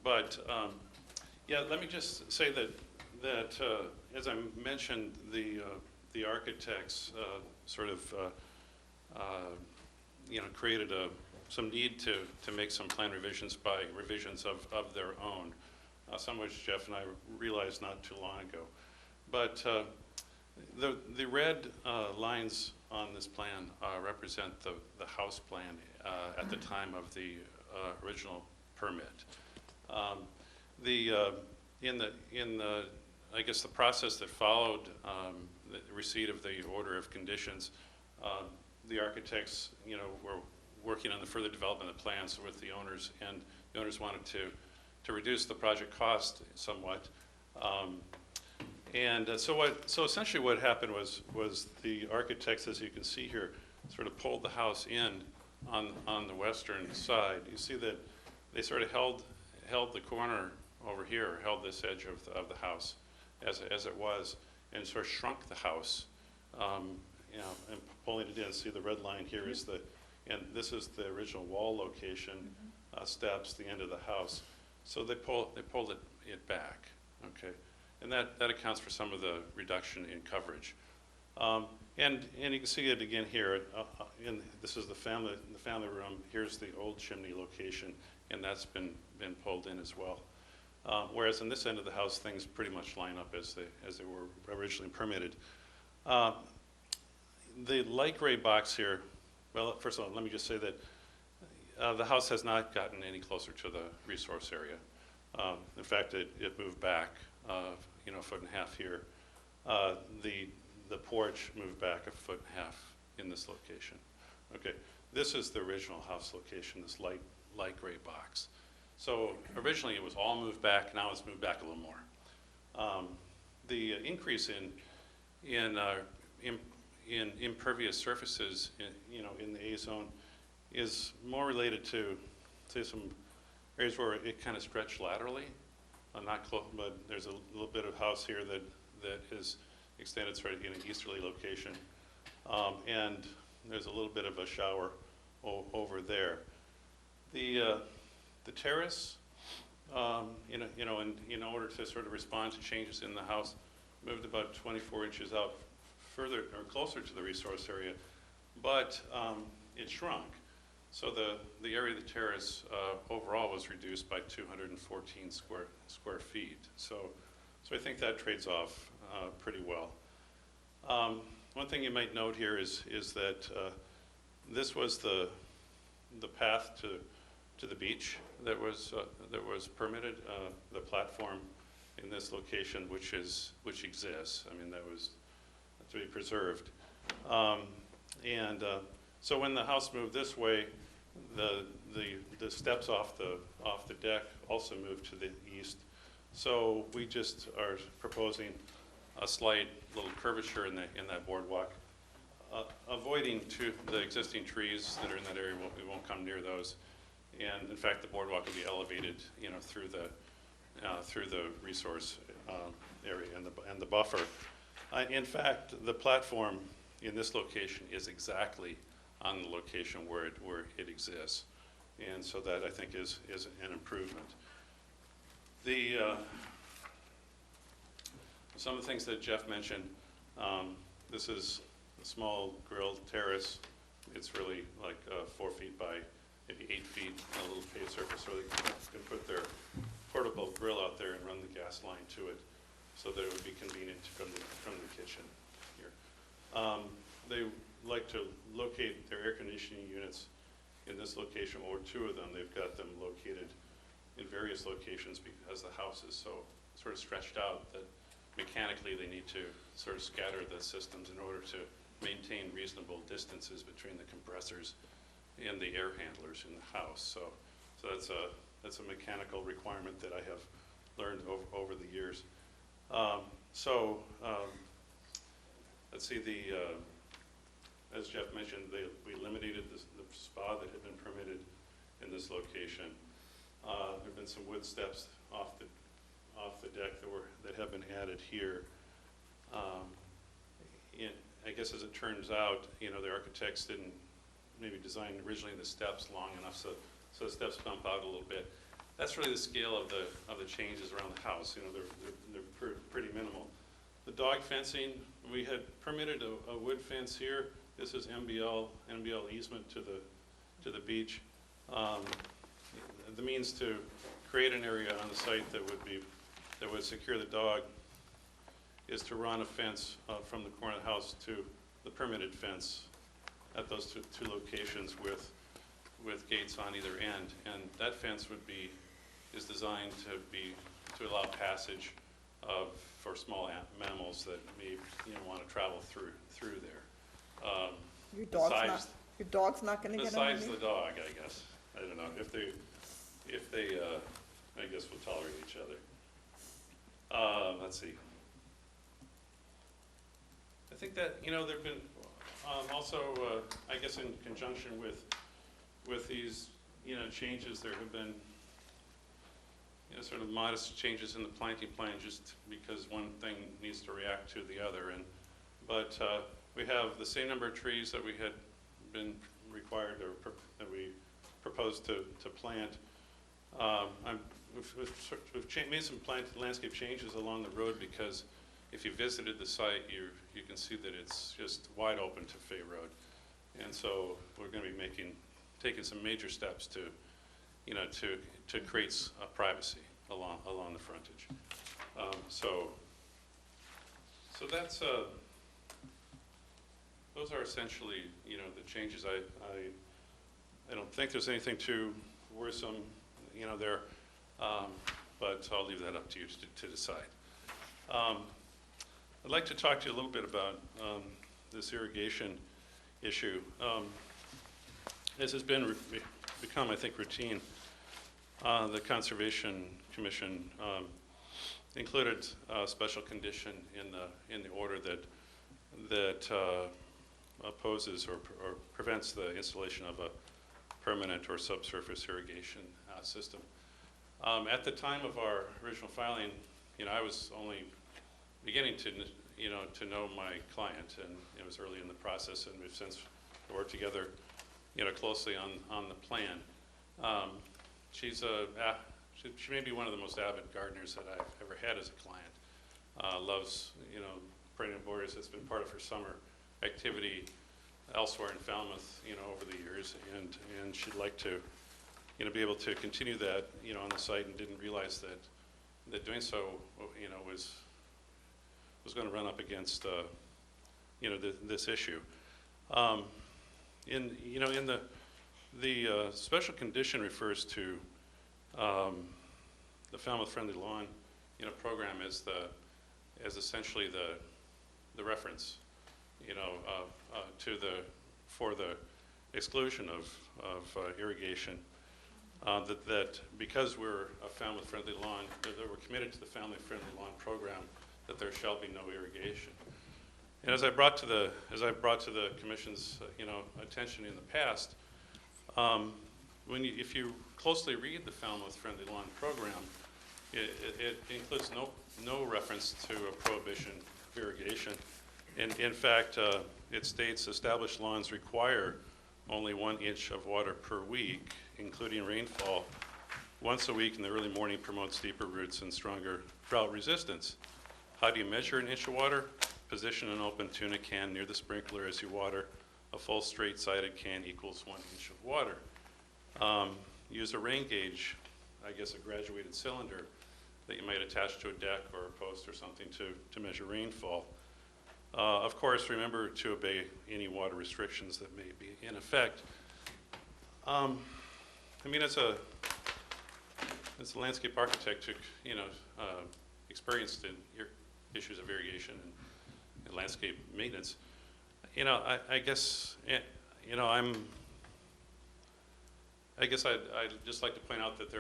But yeah, let me just say that as I mentioned, the architects sort of created some need to make some plan revisions by revisions of their own, some of which Jeff and I realized not too long ago. But the red lines on this plan represent the house plan at the time of the original permit. I guess the process that followed the receipt of the order of conditions, the architects, were working on the further development of plans with the owners, and the owners wanted to reduce the project cost somewhat. So essentially what happened was the architects, as you can see here, sort of pulled the house in on the western side. You see that they sort of held the corner over here, held this edge of the house as it was, and sort of shrunk the house, and pulling it in. See the red line here is and this is the original wall location, steps, the end of the house. So they pulled it back, okay? And that accounts for some of the reduction in coverage. And you can see it again here. This is the family room. Here's the old chimney location, and that's been pulled in as well. Whereas in this end of the house, things pretty much line up as they were originally permitted. The light gray box here, well, first of all, let me just say that the house has not gotten any closer to the resource area. In fact, it moved back, a foot and a half here. The porch moved back a foot and a half in this location. Okay, this is the original house location, this light gray box. So originally it was all moved back, now it's moved back a little more. The increase in impervious surfaces in the A zone is more related to, say, some areas where it kind of stretched laterally, not close, but there's a little bit of house here that is extended sort of in an easterly location, and there's a little bit of a shower over there. The terrace, in order to sort of respond to changes in the house, moved about 24 inches out further or closer to the resource area, but it shrunk. So the area of the terrace overall was reduced by 214 square feet. So I think that trades off pretty well. One thing you might note here is that this was the path to the beach that was permitted. The platform in this location, which exists. I mean, that was to be preserved. So when the house moved this way, the steps off the deck also move to the east. So we just are proposing a slight little curvature in that boardwalk, avoiding the existing trees that are in that area. We won't come near those. And in fact, the boardwalk will be elevated, through the resource area and the buffer. In fact, the platform in this location is exactly on the location where it exists, and so that I think is an improvement. Some of the things that Jeff mentioned. This is a small grilled terrace. It's really like 4 feet by maybe 8 feet, a little paved surface, so they can put their portable grill out there and run the gas line to it, so that it would be convenient from the kitchen here. They like to locate their air conditioning units in this location, or 2 of them. They've got them located in various locations because the house is so sort of stretched out that mechanically they need to sort of scatter the systems in order to maintain reasonable distances between the compressors and the air handlers in the house. So that's a mechanical requirement that I have learned over the years. Let's see, as Jeff mentioned, we eliminated the spa that had been permitted in this location. There have been some wood steps off the deck that have been added here. I guess as it turns out, the architects didn't maybe design originally the steps long enough, so the steps bump out a little bit. That's really the scale of the changes around the house. They're pretty minimal. The dog fencing, we had permitted a wood fence here. This is NBL easement to the beach. The means to create an area on the site that would secure the dog is to run a fence from the corner of the house to the permitted fence at those two locations with gates on either end. And that fence is designed to allow passage for small mammals that may want to travel through there.
Your dog's not gonna get
Besides
underneath?
the dog, I guess. I don't know, if they I guess will tolerate each other. Let's see. I think that, there've been, also, I guess in conjunction with these, changes, there have been, sort of modest changes in the planting plan, just because one thing needs to react to the other. But we have the same number of trees that we had been required, or that we proposed to plant. We've made some landscape changes along the road, because if you visited the site, you can see that it's just wide open to Fay Road. And so we're going to be taking some major steps to create privacy along the frontage. So that's those are essentially the changes. I don't think there's anything too worrisome there, but I'll leave that up to you to decide. I'd like to talk to you a little bit about this irrigation issue. This has become, I think, routine. The Conservation Commission included a special condition in the order that opposes or prevents the installation of a permanent or subsurface irrigation system. At the time of our original filing, I was only beginning to know my client, and it was early in the process, and we've since worked together, closely on the plan. She may be one of the most avid gardeners that I've ever had as a client. Loves, perennial borders. It's been part of her summer activity elsewhere in Falmouth, over the years, and she'd like to, be able to continue that, on the site, and didn't realize that doing so, was going to run up against, this issue. The special condition refers to the Falmouth Friendly Lawn, program as essentially the reference, for the exclusion of irrigation that because we're a family-friendly lawn, that we're committed to the family-friendly lawn program, that there shall be no irrigation. And as I brought to the commission's attention in the past, if you closely read the Falmouth Friendly Lawn Program, it includes no reference to a prohibition of irrigation. In fact, it states established lawns require only 1 inch of water per week, including rainfall. Once a week in the early morning promotes deeper roots and stronger drought resistance. How do you measure an inch of water? Position an open tuna can near the sprinkler as you water. A full straight-sided can equals 1 inch of water. Use a rain gauge, I guess a graduated cylinder that you might attach to a deck or a post or something to measure rainfall. Of course, remember to obey any water restrictions that may be in effect. I mean, as a landscape architect who, experienced in issues of irrigation and landscape maintenance, I guess I'd just like to point out that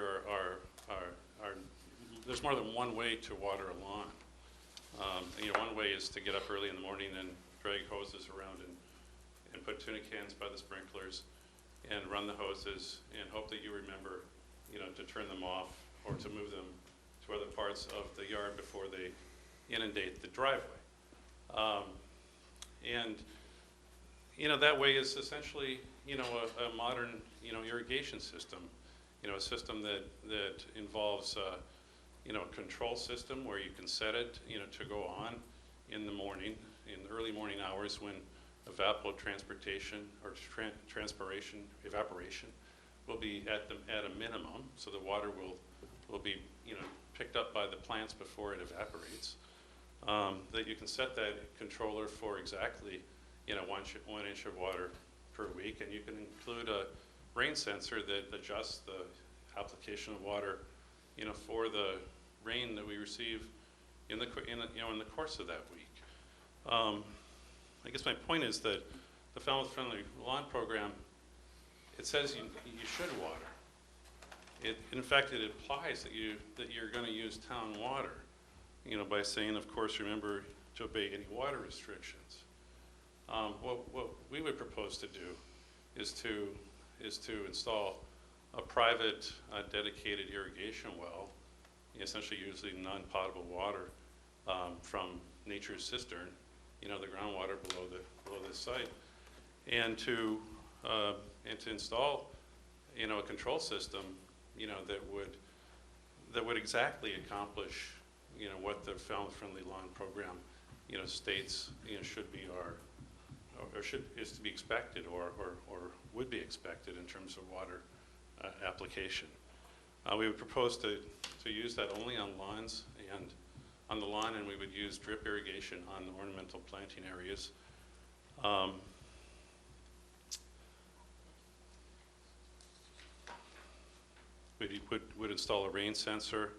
there's more than one way to water a lawn. One way is to get up early in the morning and drag hoses around and put tuna cans by the sprinklers and run the hoses and hope that you remember, to turn them off or to move them to other parts of the yard before they inundate the driveway. That way is essentially, a modern, irrigation system, a system that involves, a control system where you can set it, to go on in the morning, in the early morning hours when evapotranspiration or evaporation will be at a minimum, so the water will be, picked up by the plants before it evaporates. That you can set that controller for exactly, 1 inch of water per week, and you can include a rain sensor that adjusts the application of water, for the rain that we receive in the course of that week. I guess my point is that the Falmouth Friendly Lawn Program, it says you should water. In fact, it implies that you're going to use town water, by saying, of course, remember to obey any water restrictions. What we would propose to do is to install a private dedicated irrigation well, essentially using non-potable water from nature's cistern, the groundwater below this site, and to install, a control system, that would exactly accomplish, what the Falmouth Friendly Lawn Program, states, should be is to be expected or would be expected in terms of water application. We would propose to use that only on lawns and on the lawn, and we would use drip irrigation on the ornamental planting areas. We would install a rain sensor.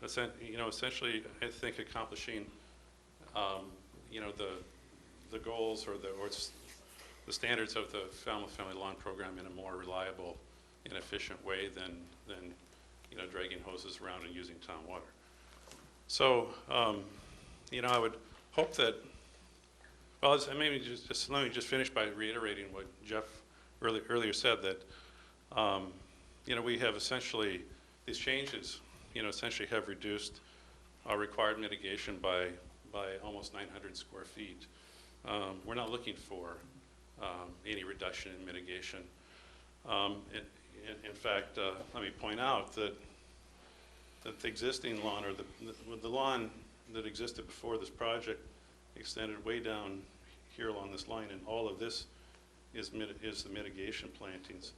Essentially, I think accomplishing, the goals or the standards of the Falmouth Family Lawn Program in a more reliable and efficient way than dragging hoses around and using town water. So, I would hope that. Well, maybe let me just finish by reiterating what Jeff earlier said, that we have essentially these changes, essentially have reduced our required mitigation by almost 900 square feet. We're not looking for any reduction in mitigation. In fact, let me point out that the existing lawn, or the lawn that existed before this project, extended way down here along this line, and all of this is the mitigation plantings.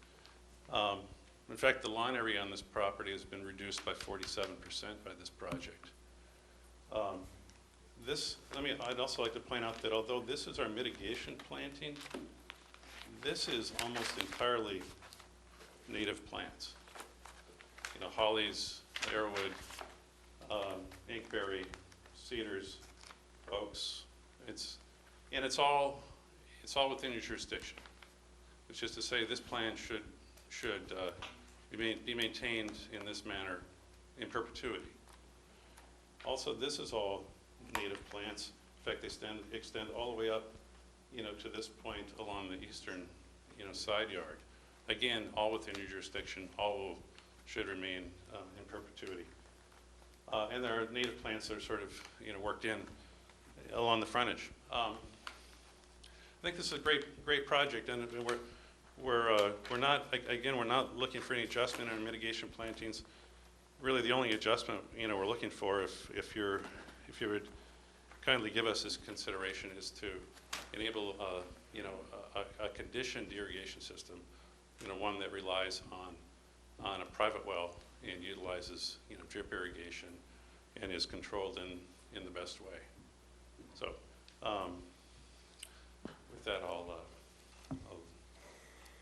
In fact, the lawn area on this property has been reduced by 47% by this project. I'd also like to point out that although this is our mitigation planting, this is almost entirely native plants. Hollies, arrowwood, inkberry, cedars, oaks. It's all within your jurisdiction. Which is to say, this plan should should be maintained in this manner in perpetuity. Also, this is all native plants. In fact, they extend all the way up, to this point along the eastern, side yard. Again, all within your jurisdiction, all should remain in perpetuity. And there are native plants that are sort of, worked in along the frontage. I think this is a great project, and we're not, again, we're not looking for any adjustment in our mitigation plantings. Really, the only adjustment, we're looking for, if you would kindly give us this consideration, is to enable, a conditioned irrigation system, one that relies on a private well and utilizes, drip irrigation and is controlled in the best way. So, with that, I'll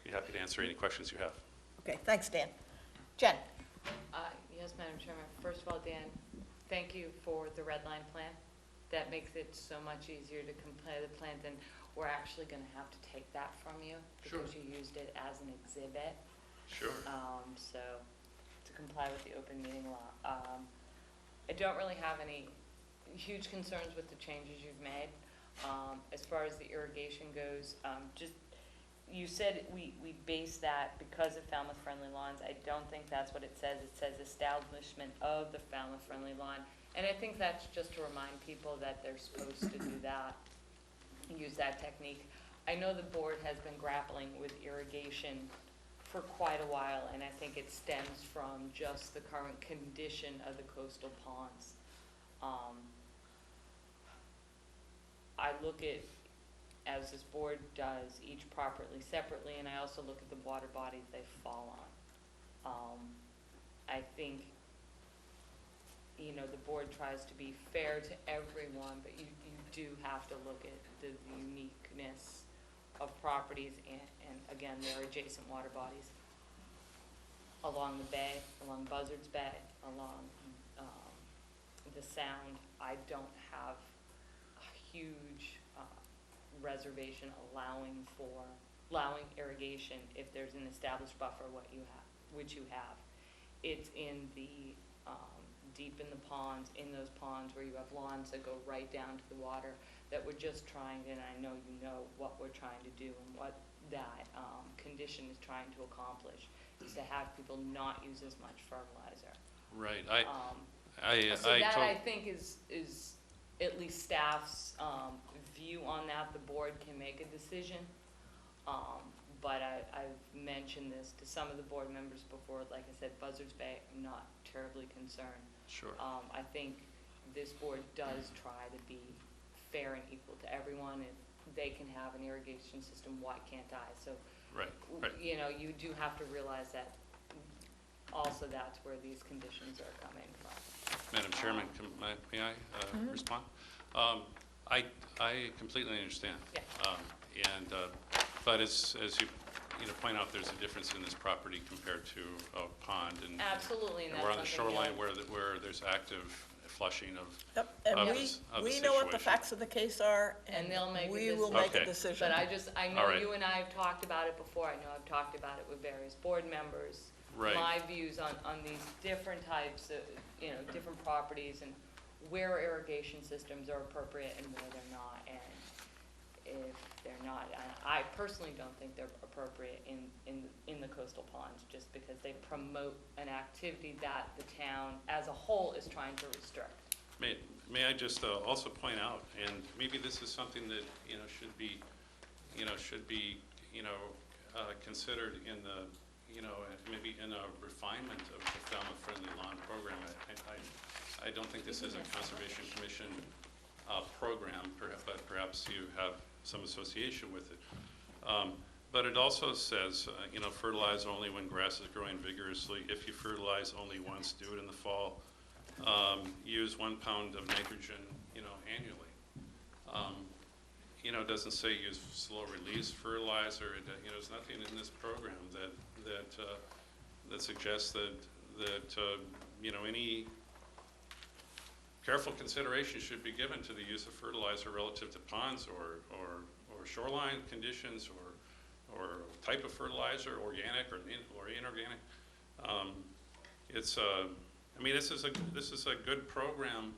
be happy to answer any questions you have.
Okay, thanks, Dan. Jen?
Yes, Madam Chairman. First of all, Dan, thank you for the red line plan. That makes it so much easier to comply the plan, and we're actually gonna have to take that from you because you used it as an exhibit.
Sure.
So to comply with the open meeting law. I don't really have any huge concerns with the changes you've made. As far as the irrigation goes, you said we base that because of Falmouth Friendly Lawns. I don't think that's what it says. It says establishment of the Falmouth Friendly Lawn. And I think that's just to remind people that they're supposed to do that, use that technique. I know the board has been grappling with irrigation for quite a while, and I think it stems from just the current condition of the coastal ponds. I look at, as this board does, each property separately, and I also look at the water bodies they fall on. I think, the board tries to be fair to everyone, but you do have to look at the uniqueness of properties and again, their adjacent water bodies along the bay, along Buzzards Bay, along the Sound. I don't have a huge reservation allowing irrigation if there's an established buffer, which you have. It's in the deep in the ponds, in those ponds where you have lawns that go right down to the water, that we're just trying, and I know you know what we're trying to do and what that condition is trying to accomplish, is to have people not use as much fertilizer.
Right.
So that I think is at least staff's view on that. The board can make a decision. But I've mentioned this to some of the board members before. Like I said, Buzzards Bay, I'm not terribly concerned.
Sure.
I think this board does try to be fair and equal to everyone. If they can have an irrigation system, why can't I? So,
Right.
You do have to realize that also that's where these conditions are coming from.
Madam Chairman, may I respond? I completely understand.
Yeah.
But as you point out, there's a difference in this property compared to a pond, and
Absolutely, and
and we're on the
that's something
shoreline where there's active flushing of
Yep, and
of
we,
this- of the
we know what the
situation.
facts of the case are,
And they'll make a
we will make a
Okay.
decision.
But I know
All right.
you and I have talked about it before. I know I've talked about it with various board members.
Right.
My views on these different types of, different properties and where irrigation systems are appropriate and where they're not. And if they're not, I personally don't think they're appropriate in the coastal ponds, just because they promote an activity that the town as a whole is trying to restrict.
May I just also point out, and maybe this is something that, should be considered in the, maybe in a refinement of the Falmouth Friendly Lawn Program. I don't think this is a Conservation Commission program, but perhaps you have some association with it. But it also says, fertilize only when grass is growing vigorously. If you fertilize only once, do it in the fall. Use 1 pound of nitrogen, annually. It doesn't say use slow release fertilizer. There's nothing in this program that suggests that any careful consideration should be given to the use of fertilizer relative to ponds or shoreline conditions type of fertilizer, organic or inorganic. It's, I mean, this is a good program,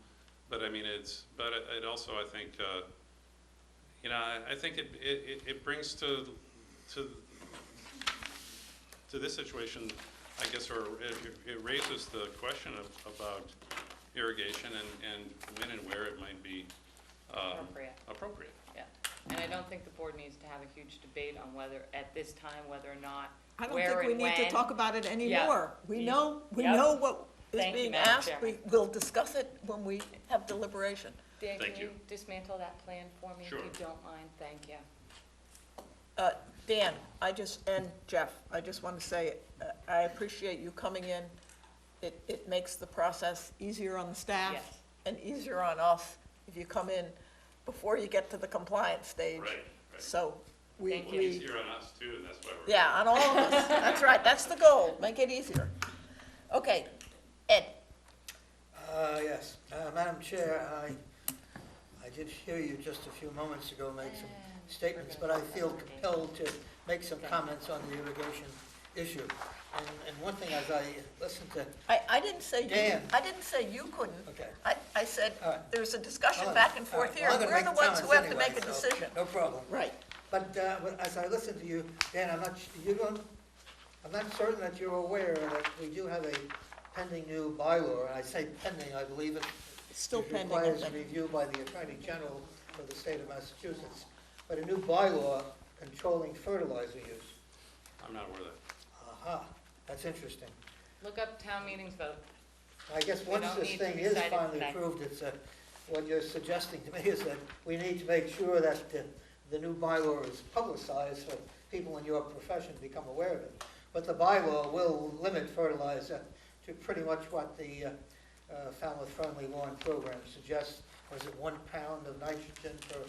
but I mean, it also, I think, you know, I think it brings to this situation, I guess, or it raises the question about irrigation and when and where it might be appropriate.
Yeah, and I don't think the board needs to have a huge debate on whether, at this time, whether or not,
I don't
where
think we
and
need to
when.
talk about it anymore. We
You-
know
Yep.
what is
Thank you,
being
Madam
asked.
Chairman.
We'll discuss it when we have deliberation.
Dan,
Thank
can you
you.
dismantle that plan for me, if
Sure.
you don't mind? Thank you.
Dan, and Jeff, I just want to say, I appreciate you coming in. It makes the process easier on the staff
Yes.
and easier on us if you come in before you get to the compliance stage.
Right.
So we,
Thank you.
Easier on us too, and that's why we're.
yeah, on all of us. That's right, that's the goal, make it easier. Okay, Ed,
Yes, Madam Chair, I did hear you just a few moments ago make some statements, but I feel compelled to make some comments on the irrigation issue. And one thing, as I listened to,
I didn't say you,
Dan.
I didn't say you couldn't.
okay.
I said,
All right.
there's a discussion
All right.
back and
All right.
forth here.
Well, I'm gonna
We're the
make
ones who
comments
have to make a
anyway, so
decision.
No problem.
Right.
But as I listen to you, Dan, I'm not certain that you're aware that we do have a pending new bylaw, and I say pending, I believe it
It's still pending, I
requires
think.
review by the Attorney General for the state of Massachusetts, but a new bylaw controlling fertilizer use.
I'm not aware of that.
Aha, that's interesting.
Look up town meetings vote.
I guess
We
once
don't
this
need to
thing
be
is
cited
finally
today.
approved, what you're suggesting to me is that we need to make sure that the new bylaw is publicized so people in your profession become aware of it. But the bylaw will limit fertilizer to pretty much what the Falmouth Friendly Lawn Program suggests. Was it 1 pound of nitrogen per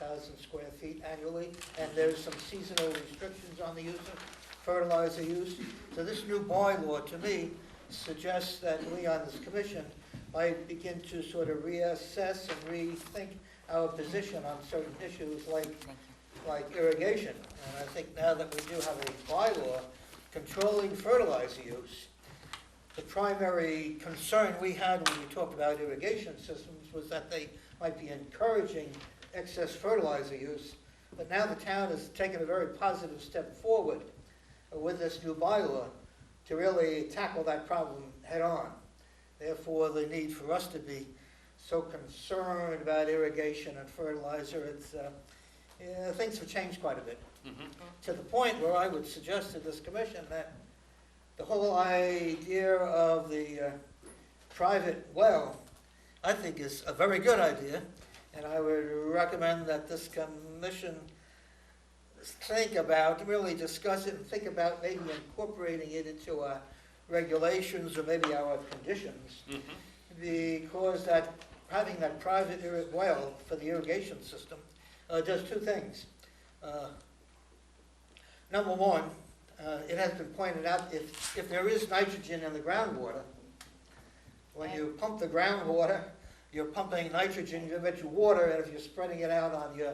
1,000 square feet annually? And there's some seasonal restrictions on the use of fertilizer use. So this new bylaw, to me, suggests that we on this commission might begin to sort of reassess and rethink our position on certain issues like irrigation. And I think now that we do have a bylaw controlling fertilizer use, the primary concern we had when we talked about irrigation systems was that they might be encouraging excess fertilizer use. But now the town has taken a very positive step forward with this new bylaw to really tackle that problem head on. Therefore, the need for us to be so concerned about irrigation and fertilizer, things have changed quite a bit. To the point where I would suggest to this commission that the whole idea of the private well, I think is a very good idea, and I would recommend that this commission think about, really discuss it and think about maybe incorporating it into our regulations or maybe our conditions. Because having that private well for the irrigation system does two things. Number one, it has been pointed out, if there is nitrogen in the groundwater, when you pump the groundwater, you're pumping nitrogen into water, and if you're spreading it out on your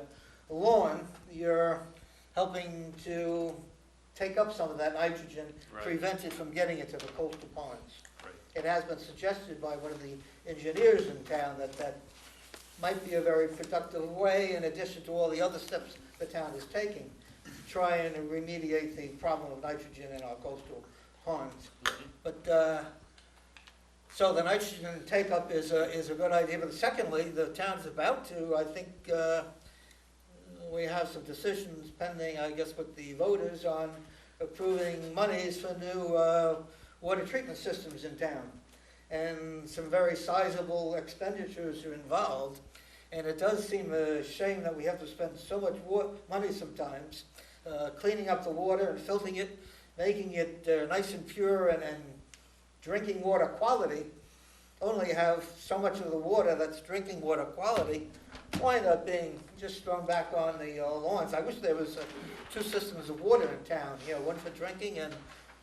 lawn, you're helping to take up some of that nitrogen,
Right.
prevent it from getting into the coastal ponds.
Right.
It has been suggested by one of the engineers in town that might be a very productive way, in addition to all the other steps the town is taking, to try and remediate the problem of nitrogen in our coastal ponds. But, so the nitrogen take-up is a good idea, but secondly, the town's about to, I think, we have some decisions pending, I guess, with the voters on approving monies for new water treatment systems in town. And some very sizable expenditures are involved. And it does seem a shame that we have to spend so much money sometimes cleaning up the water and filtering it, making it nice and pure and drinking water quality. Only have so much of the water that's drinking water quality wind up being just thrown back on the lawns. I wish there was 2 systems of water in town, one for drinking and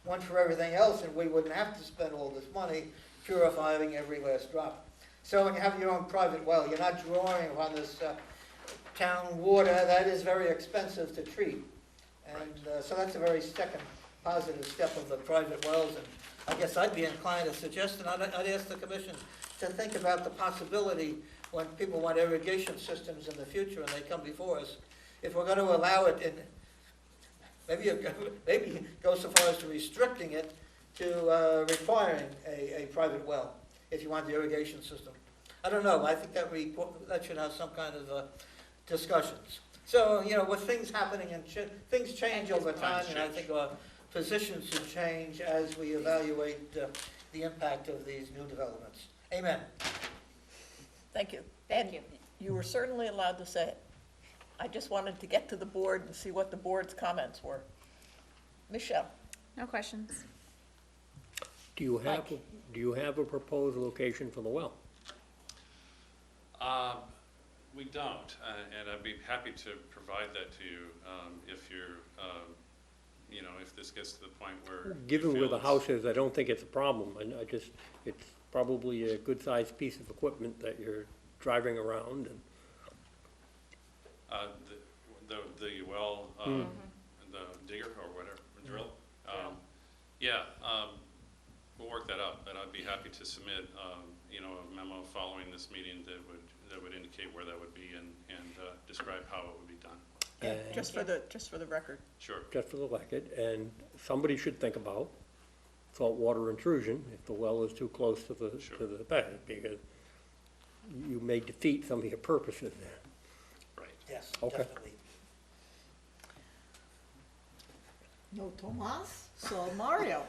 one for everything else, and we wouldn't have to spend all this money purifying every last drop. So when you have your own private well, you're not drawing upon this town water that is very expensive to treat. And so that's a very second positive step of the private wells. And I guess I'd be inclined to suggest, and I'd ask the commission to think about the possibility when people want irrigation systems in the future and they come before us, if we're going to allow it in, maybe go so far as to restricting it to requiring a private well, if you want the irrigation system. I don't know, I think that should have some kind of discussions. So, with things happening and things change over time, and I think our positions should change as we evaluate the impact of these new developments. Amen.
Thank you.
Thank you.
You were certainly allowed to say it. I just wanted to get to the board and see what the board's comments were. Michelle?
No questions.
Do you have a proposed location for the well?
We don't, and I'd be happy to provide that to you if you're, if this gets to the point where.
Given
you
where
feel
the house is, I don't think it's a problem. It's probably a good-sized piece of equipment that you're driving around and.
The well, the digger or whatever, drill. We'll work that out, and I'd be happy to submit, a memo following this meeting that would indicate where that would be and describe how it would be done.
Just for the record.
Sure.
Just for the record, and somebody should think about saltwater intrusion if the well is too close to the,
Sure.
to the bed, because you may defeat some of your purposes there.
Right.
Yes,
Okay.
definitely.
No Tomas? So Mario?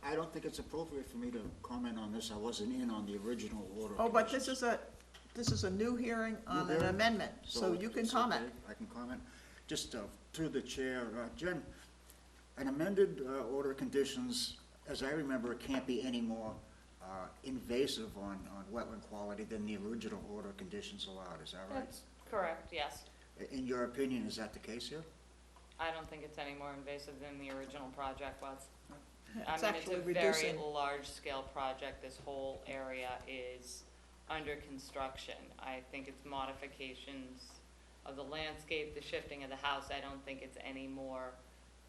I don't think it's appropriate for me to comment on this. I wasn't in on the original order.
Oh, but this is a new hearing on an amendment, so you can
it's
comment.
okay. I can comment. Just through the chair, Jen, an amended order of conditions, as I remember, it can't be any more invasive on wetland quality than the original order of conditions allowed. Is that right?
That's correct, yes.
In your opinion, is that the case here?
I don't think it's any more invasive than the original project was.
It's
It's
actually
a very
reducing.
large-scale project. This whole area is under construction. I think it's modifications of the landscape, the shifting of the house. I don't think it's any more,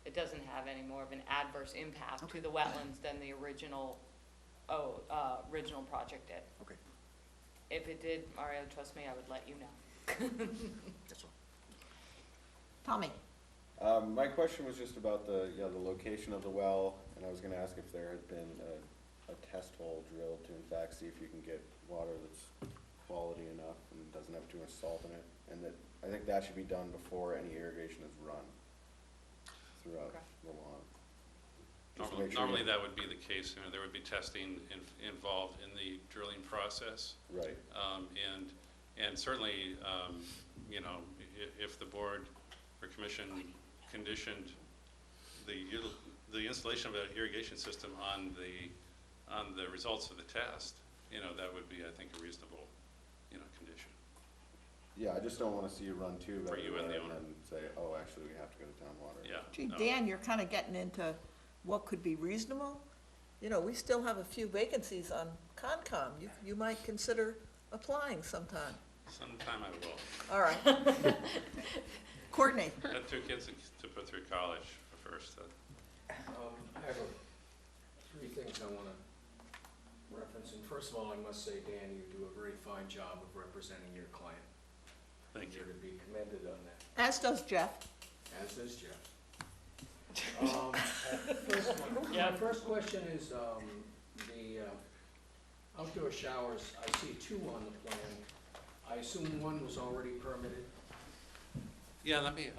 it doesn't have any more of an adverse impact to the wetlands than the original project did.
Okay,
If it did, Mario, trust me, I would let you know.
that's all.
Tommy?
My question was just about the location of the well, and I was gonna ask if there had been a test hole drilled to in fact see if you can get water that's quality enough and doesn't have too much salt in it, and that, I think that should be done before any irrigation is run throughout
Okay.
the lawn. Just to make sure
Normally
you-
that would be the case, there would be testing involved in the drilling process.
Right,
And certainly, if the board or commission conditioned the installation of an irrigation system on the results of the test, that would be, I think, a reasonable, condition.
yeah, I just don't wanna see you run tube
For you and the
everywhere and
owner.
then say, oh, actually, we have to go to town water.
Yeah.
Gee,
no.
Dan, you're kind of getting into what could be reasonable. We still have a few vacancies on Concom. You might consider applying sometime.
Sometime I will.
All right. Courtney?
I have 2 kids to put through college first.
I have 3 things I want to reference. And first of all, I must say, Dan, you do a very fine job of representing your client.
Thank you.
You're to be commended on that,
As does Jeff.
as does Jeff. My first question is, the outdoor showers, I see 2 on the plan. I assume 1 was already permitted?
Yeah, let me,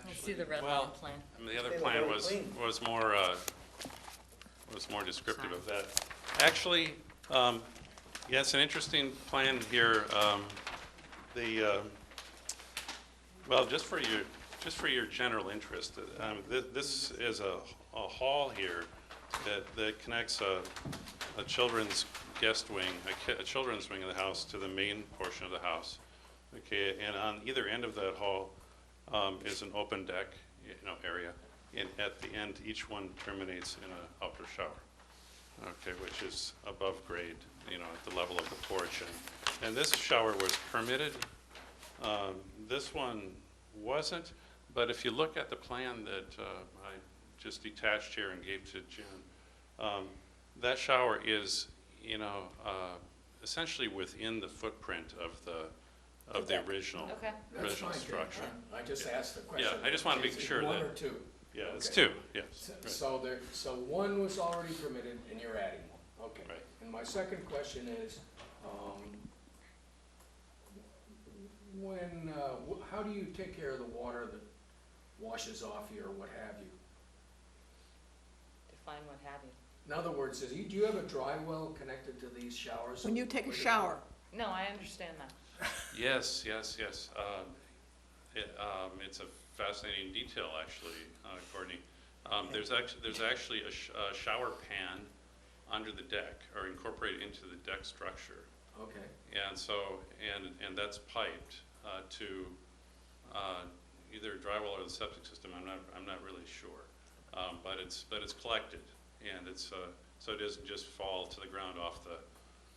Let's see the red
well,
line plan.
the other
They look
plan
very
was
clean.
more descriptive of that. Actually, yeah, it's an interesting plan here. Well, just for your general interest, this is a hall here that connects a children's guest wing, a children's wing of the house to the main portion of the house. Okay, and on either end of that hall is an open deck, area. And at the end, each one terminates in an outdoor shower. Okay, which is above grade, at the level of the porch. And this shower was permitted. This one wasn't. But if you look at the plan that I just detached here and gave to Jen, that shower is, essentially within the footprint of the original,
Okay.
That's
original
fine, Jim.
structure.
I just asked the question.
Yeah, I just want to
Is
make
it
sure
one
that,
or two?
yeah, it's
Okay.
two, yes. right.
So one was already permitted and you're adding one, okay.
Right.
And my second question is, how do you take care of the water that washes off you or what have you?
Define what have you.
In other words, do you have a dry well connected to these showers?
When you take a shower,
No, I understand that.
Yes. It's a fascinating detail, actually, Courtney. There's actually a shower pan under the deck, or incorporated into the deck structure.
Okay.
And so, and that's piped to either drywall or the septic system. I'm not really sure, but it's collected, and it's so it doesn't just fall to the ground off the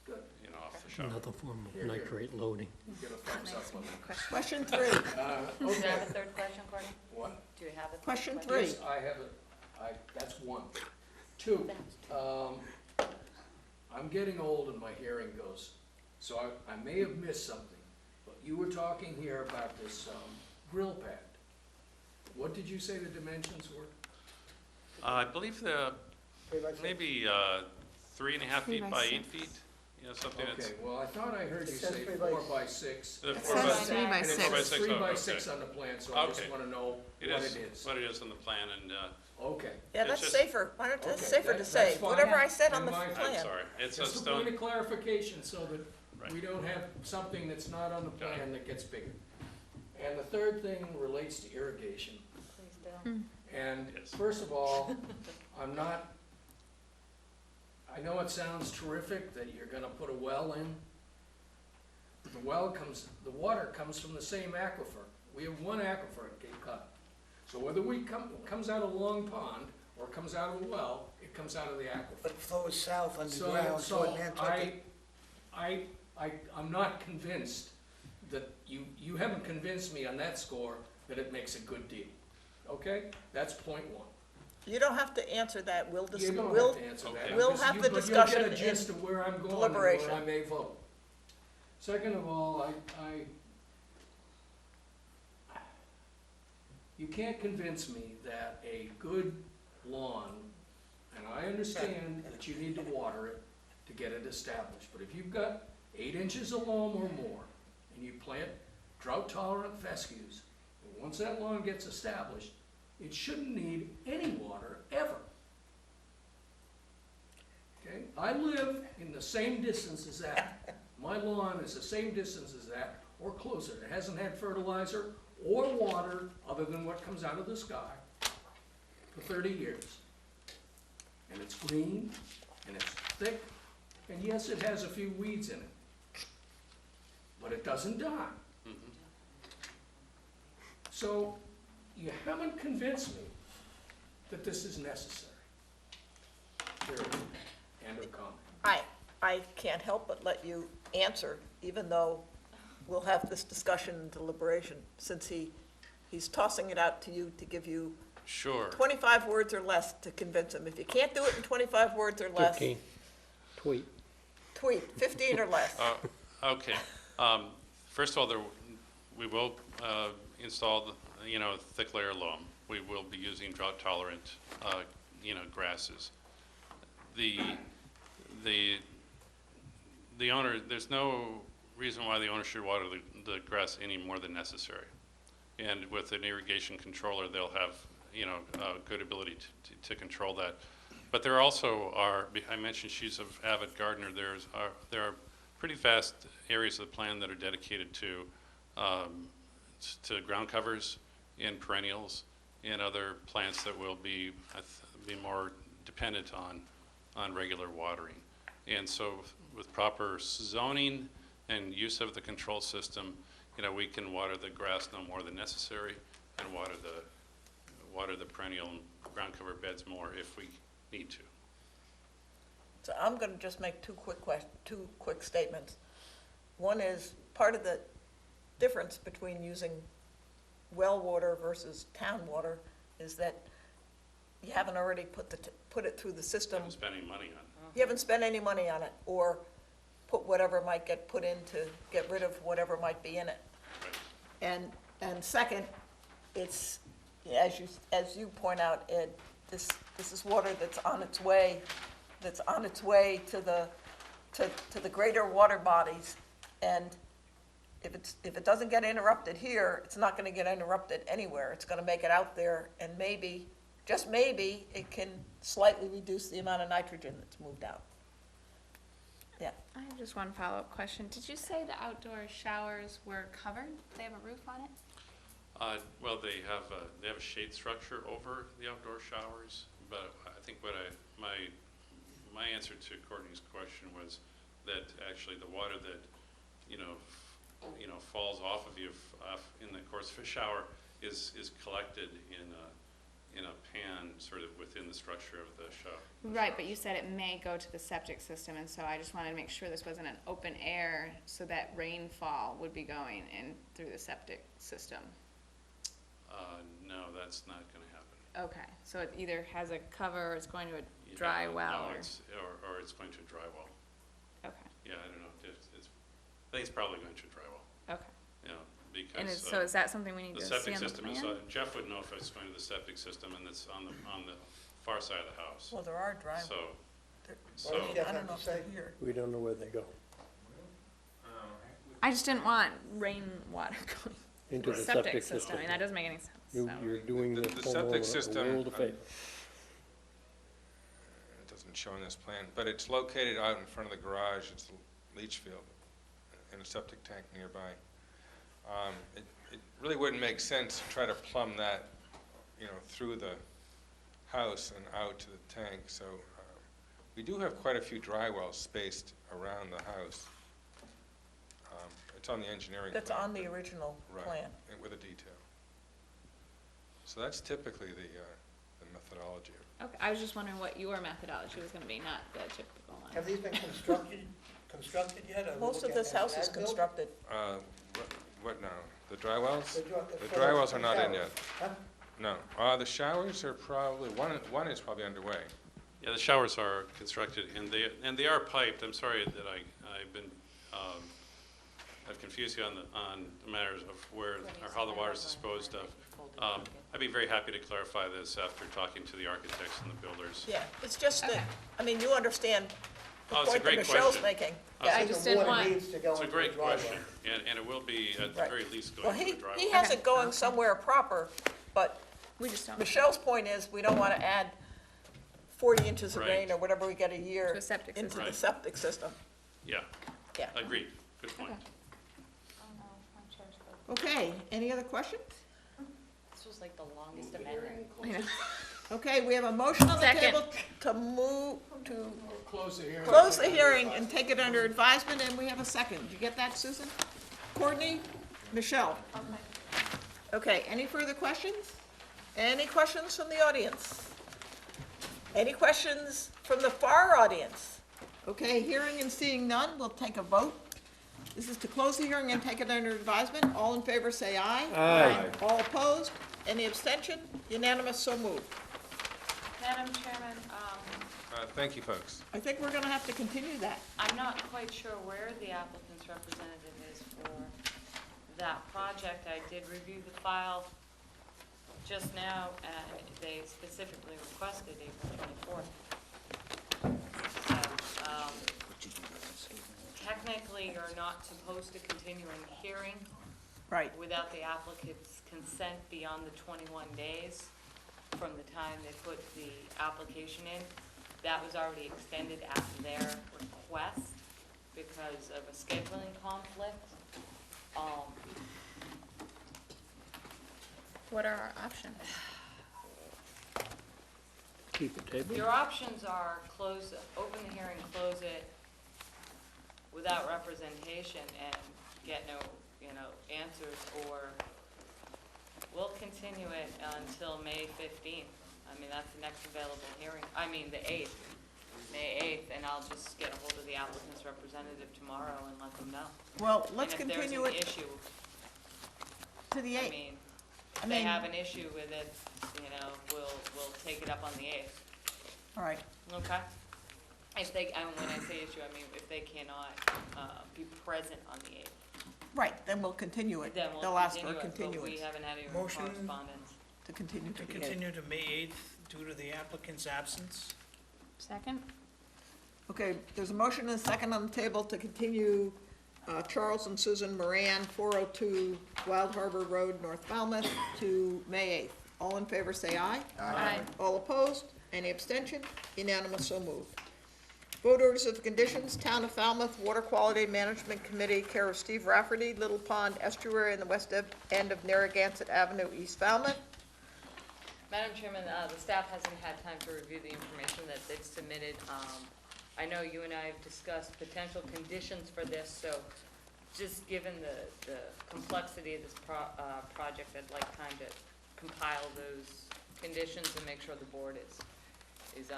Good.
off the shower.
Another form
Here,
of
here.
nitrate loading.
Get a thumbs up on that.
question 3,
Do you have
Okay.
a third question, Courtney?
What?
Do you have a third
Question
question?
3.
Yes, I have that's one. Two, I'm getting old and my hearing goes, so I may have missed something, but you were talking here about this grill pad. What did you say the dimensions were?
I believe the
3 by 6.
maybe 3.5
3
feet
by
by 8
6.
feet. Something that's.
Okay, well, I thought I heard
It
you
says
say
3 by
4 by 6.
The
It
4 by
says 3 by
And it
6.
4 by
says 3 by
okay.
6 on the plan, so I just
Okay.
wanna know
It
what
is
it is.
what it is on the plan, and
Okay.
Yeah,
It's
that's
just-
safer. Why don't, that's
Okay,
safer to
that's
say.
fine.
Whatever I said on
And
the
my-
I'm
plan.
sorry. It's a
Just a point
stone.
of clarification so that
Right.
we don't have something that's not on the
Got it.
plan that gets bigger. And the third thing relates to irrigation.
Please do.
And
Yes.
first of all, I know it sounds terrific that you're gonna put a well in. The water comes from the same aquifer. We have one aquifer at Cape Cod. So whether comes out of Long Pond or comes out of a well, it comes out of the aquifer.
But it flows south underground
So
toward Nantucket.
I'm not convinced that, you haven't convinced me on that score that it makes a good deal. Okay? That's point one.
You don't have to answer that. We'll
You
discuss,
don't
we'll,
have to answer that.
Okay.
We'll
because
have
you-
the
but
discussion
you'll get a
in
gist of where I'm going and
deliberation.
where I may vote. Second of all, you can't convince me that a good lawn, and I understand that you need to water it to get it established, but if you've got 8 inches of loam or more, and you plant drought-tolerant fescues, and once that lawn gets established, it shouldn't need any water ever. Okay, I live in the same distance as that. My lawn is the same distance as that, or closer. It hasn't had fertilizer or water other than what comes out of the sky for 30 years. And it's green, and it's thick, and yes, it has a few weeds in it. But it doesn't die. So, you haven't convinced me that this is necessary. Period. End of comment.
I can't help but let you answer, even though we'll have this discussion and deliberation, since he's tossing it out to you to give you
Sure.
25 words or less to convince him. If you can't do it in 25 words or less,
15, tweet.
tweet, 15 or less.
Okay. First of all, we will install the, thick layer loam. We will be using drought-tolerant, grasses. The owner, there's no reason why the owner should water the grass any more than necessary. And with an irrigation controller, they'll have, a good ability to control that. But there also are, I mentioned she's an avid gardener, there are pretty vast areas of the plan that are dedicated to ground covers and perennials and other plants that will be more dependent on regular watering. And so with proper zoning and use of the control system, we can water the grass no more than necessary and water the perennial and ground cover beds more if we need to.
So I'm going to just make two quick statements. One is, part of the difference between using well water versus town water is that you haven't already put it through the system.
Haven't spent any money on it.
You haven't spent any money on it, or put whatever might get put in to get rid of whatever might be in it.
Right.
And second, it's, as you point out, Ed, this is water that's on its way to the greater water bodies. And if it doesn't get interrupted here, it's not gonna get interrupted anywhere. It's gonna make it out there, and maybe, just maybe, it can slightly reduce the amount of nitrogen that's moved out. Yeah.
I have just one follow-up question. Did you say the outdoor showers were covered? Do they have a roof on it?
Well, they have a shade structure over the outdoor showers, but I think my answer to Courtney's question was that actually the water that, falls off of you in the course of a shower is collected in a pan sort of within the structure of the shower.
Right, but you said it may go to the septic system, and so I just wanted to make sure this wasn't an open air, so that rainfall would be going in through the septic system.
No, that's not going to happen.
Okay, so it either has a cover or it's going to a dry well,
No,
or?
it's going to a dry well.
Okay,
Yeah, I don't know. I think it's probably going to a dry well.
okay.
Because
And so is that something we need
the
to see
septic
on the
system is,
plan?
Jeff would know if it's going to the septic system, and it's on the far side of the house.
Well, there are dry,
So,
What does Jeff
I
have
don't know
to
if they're
say?
here.
We don't know where they go.
I just didn't want rainwater going
Into
to
the
the septic
septic
system.
system.
I mean, that doesn't make any sense,
You-
so.
You're doing
The
the
septic
homeowner
system,
a world of favor.
It doesn't show in this plan, but it's located out in front of the garage. It's a leach field and a septic tank nearby. It really wouldn't make sense to try to plumb that, through the house and out to the tank. So we do have quite a few dry wells spaced around the house. It's on the engineering plan.
That's on the original
Right,
plan.
and with a detail. So that's typically the methodology.
Okay, I was just wondering what your methodology was gonna be, not the typical one.
Have these been constructed yet? Are we
Most of
looking
this
at
house is
as-built?
constructed.
What now? The dry wells?
The
The dry wells are not in
showers.
yet.
Huh?
No. The showers are probably, one is probably underway.
yeah, the showers are constructed, and they are piped. I'm sorry that I've confused you on the matters of where, or how the water is disposed of. I'd be very happy to clarify this after talking to the architects and the builders.
Yeah, it's just that,
Okay.
I mean, you understand the
Oh, it's a
point that
great
Michelle's
question.
making.
Yeah, I
The
just didn't
water
want,
needs to go
It's a
into
great
the dry well.
question, and it will be at the
Right.
very least
Well,
going to
he
the dry
he
well.
has it going somewhere proper, but
we just don't.
Michelle's point is, we don't want to add 40 inches of rain
Right.
or whatever we get a year
To a septic
into
system.
the
Right.
septic system.
Yeah,
Yeah.
agreed. Good point.
Okay, any other questions?
This was like the longest amendment.
I know.
Okay, we have a motion on the
Second.
table to move, to
Close the hearing.
close the hearing and take it under advisement, and we have a second. Did you get that, Susan? Courtney? Michelle? Okay, any further questions? Any questions from the audience? Any questions from the far audience? Okay, hearing and seeing none, we'll take a vote. This is to close the hearing and take it under advisement. All in favor, say aye.
Aye.
All opposed? Any abstention? Unanimous, so moved.
Madam Chairman,
Thank you, folks.
I think we're gonna have to continue that.
I'm not quite sure where the applicant's representative is for that project. I did review the file just now, and they specifically requested April 24th. So, technically, you're not supposed to continue a hearing
Right.
without the applicant's consent beyond the 21 days from the time they put the application in. That was already extended at their request because of a scheduling conflict.
What are our options?
Keep it table.
Your options are open the hearing, close it without representation and get no, answers, or we'll continue it until May 15th. I mean, that's the next available hearing, the 8th, May 8th, and I'll just get a hold of the applicant's representative tomorrow and let them know.
Well, let's
And if
continue
there's
it
an issue,
to the
I
8th.
mean, If they have an issue with it, you know, we'll take it up on the 8th,
All right,
okay? If they, and when I say issue, I mean if they cannot, be present on the 8th.
right, then we'll continue it.
Then
They'll
we'll
ask for
continue it, but we
continuance,
haven't had any
Motion.
correspondence.
to continue
To
to the 8th.
continue to May 8th due to the applicant's absence.
Second?
Okay, there's a motion and a second on the table to continue Charles and Susan Moran, 402 Wild Harbor Road, North Falmouth, to May 8th. All in favor, say aye.
Aye.
All opposed? Any abstention? Unanimous, so moved. Vote orders of conditions, Town of Falmouth Water Quality Management Committee, care of Steve Rafferty, Little Pond Estuary in the west end of Narragansett Avenue, East Falmouth.
Madam Chairman, the staff hasn't had time to review the information that they've submitted. I know you and I have discussed potential conditions for this, so just given the complexity of this project, I'd like time to compile those conditions and make sure the board is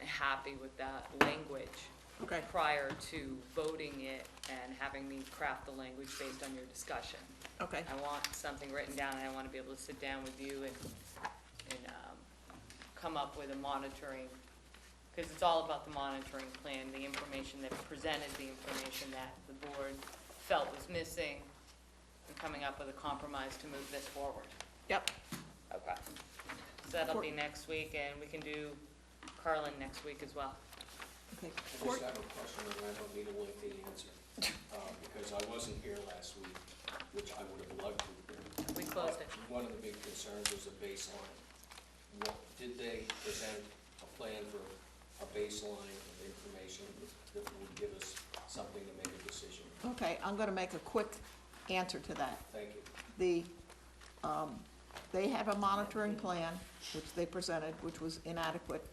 happy with that language
Okay.
prior to voting it and having me craft the language based on your discussion.
Okay,
I want something written down, and I want to be able to sit down with you and come up with a monitoring, because it's all about the monitoring plan, the information that presented, the information that the board felt was missing, and coming up with a compromise to move this forward.
yep.
Okay. So that'll be next week, and we can do Carlin next week as well.
Okay.
I just have a question, and I don't need a lengthy answer, because I wasn't here last week, which I would have loved to have been.
We closed it.
One of the big concerns was a baseline. Did they present a plan for a baseline of information that would give us something to make a decision?
Okay, I'm gonna make a quick answer to that.
Thank you.
They have a monitoring plan, which they presented, which was inadequate,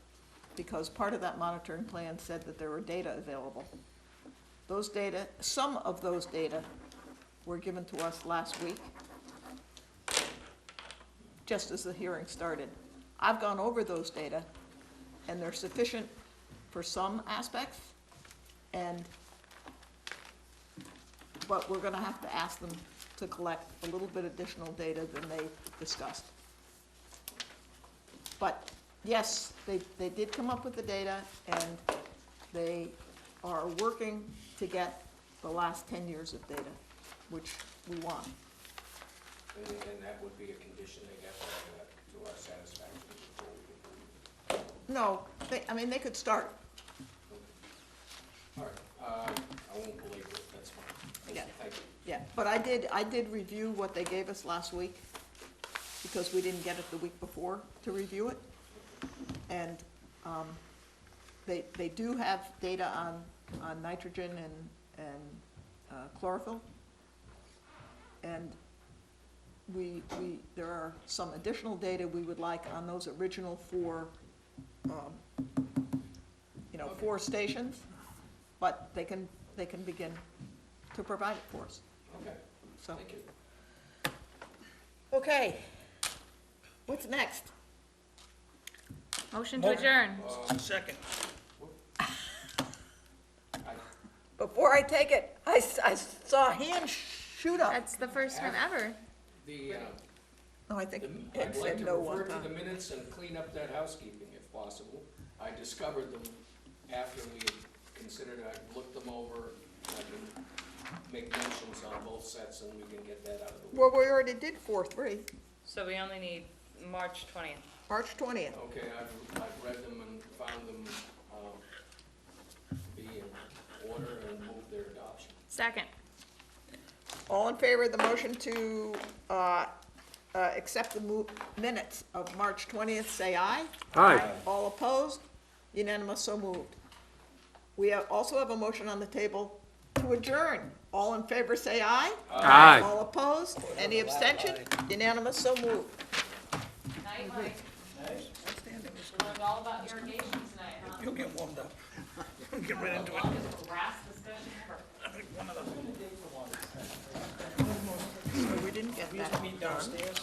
because part of that monitoring plan said that there were data available. Those data, some of those data were given to us last week, just as the hearing started. I've gone over those data, and they're sufficient for some aspects, but we're gonna have to ask them to collect a little bit additional data than they discussed. But, yes, they did come up with the data, and they are working to get the last 10 years of data, which we want.
And that would be a condition they get to our satisfaction before we can.
No, they could start.
All right, I won't belabor it, that's fine.
Yeah.
Thank you.
Yeah, but I did review what they gave us last week, because we didn't get it the week before to review it. And they do have data on nitrogen and chlorophyll. And there are some additional data we would like on those original four, 4 stations, but they can begin to provide it for us.
Okay,
So,
thank you.
okay, what's next?
Motion to adjourn.
Second.
Before I take it, I saw a hand shoot up.
That's the first time ever.
No, I think
I'd
Ed
like
said
to
no
refer
one
to the
time.
minutes and clean up that housekeeping if possible. I discovered them after we had considered, I looked them over, I can make mentions on both sets and we can get that out of the way.
Well, we already did 4-3,
So we only need March 20th.
March 20th.
Okay, I've read them and found them be in order and move their adoption.
Second.
All in favor of the motion to accept the minutes of March 20th, say aye.
Aye.
All opposed? Unanimous, so moved. We also have a motion on the table to adjourn. All in favor, say aye.
Aye.
All opposed? Any abstention? Unanimous, so moved.
Night, Mike.
Outstanding.
We learned all about irrigation tonight, huh?
You'll get warmed up. Get right into it.
Longest grass discussion ever.
One of the,
So we didn't get
we used to
that
meet
done.
downstairs.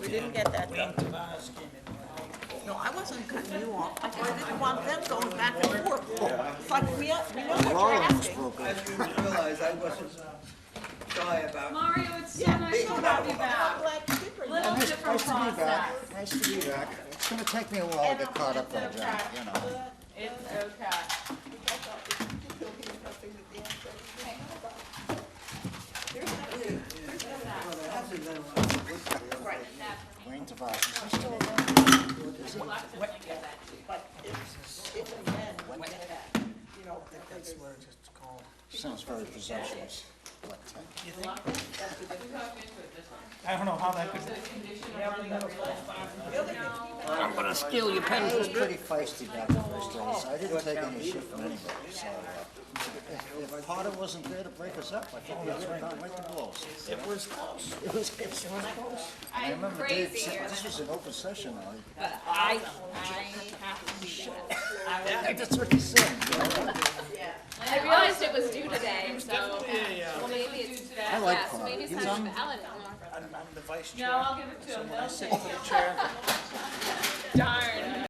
We didn't get that
Wayne
done.
Tavares came in.
No, I wasn't cutting you off. I didn't want them going back and forth. It's like, we know what you're asking.
As you realize, I wasn't shy about
Mario, it's so
Yeah,
nice to have you back.
Nice to be back, nice to be back. It's gonna take me a while to get caught up though, Jen, you know.
It's okay.
Wayne Tavares, is he still around? Is he?
But if and when, you know,
That's what it's called.
Sounds very presumptuous. What tech?
You think? I don't know how that could. I'm gonna steal your pen.
I was pretty feisty back in those days. I didn't take any shit from anybody, so, if Potter wasn't there to break us up, I think we would have gone right to blows.
It was close.
It was close. I remember Dave said, this was an open session,
I have to be
Yeah, that's what he said.
I realized it was due today, so,
Definitely
well, maybe it's,
I like
yeah, so
Potter.
maybe it's
He was
not
on-
valid.
I'm the vice chair.
No, I'll give it to him.
So when I
They'll
sit
take
for
it.
the chair,
Darn.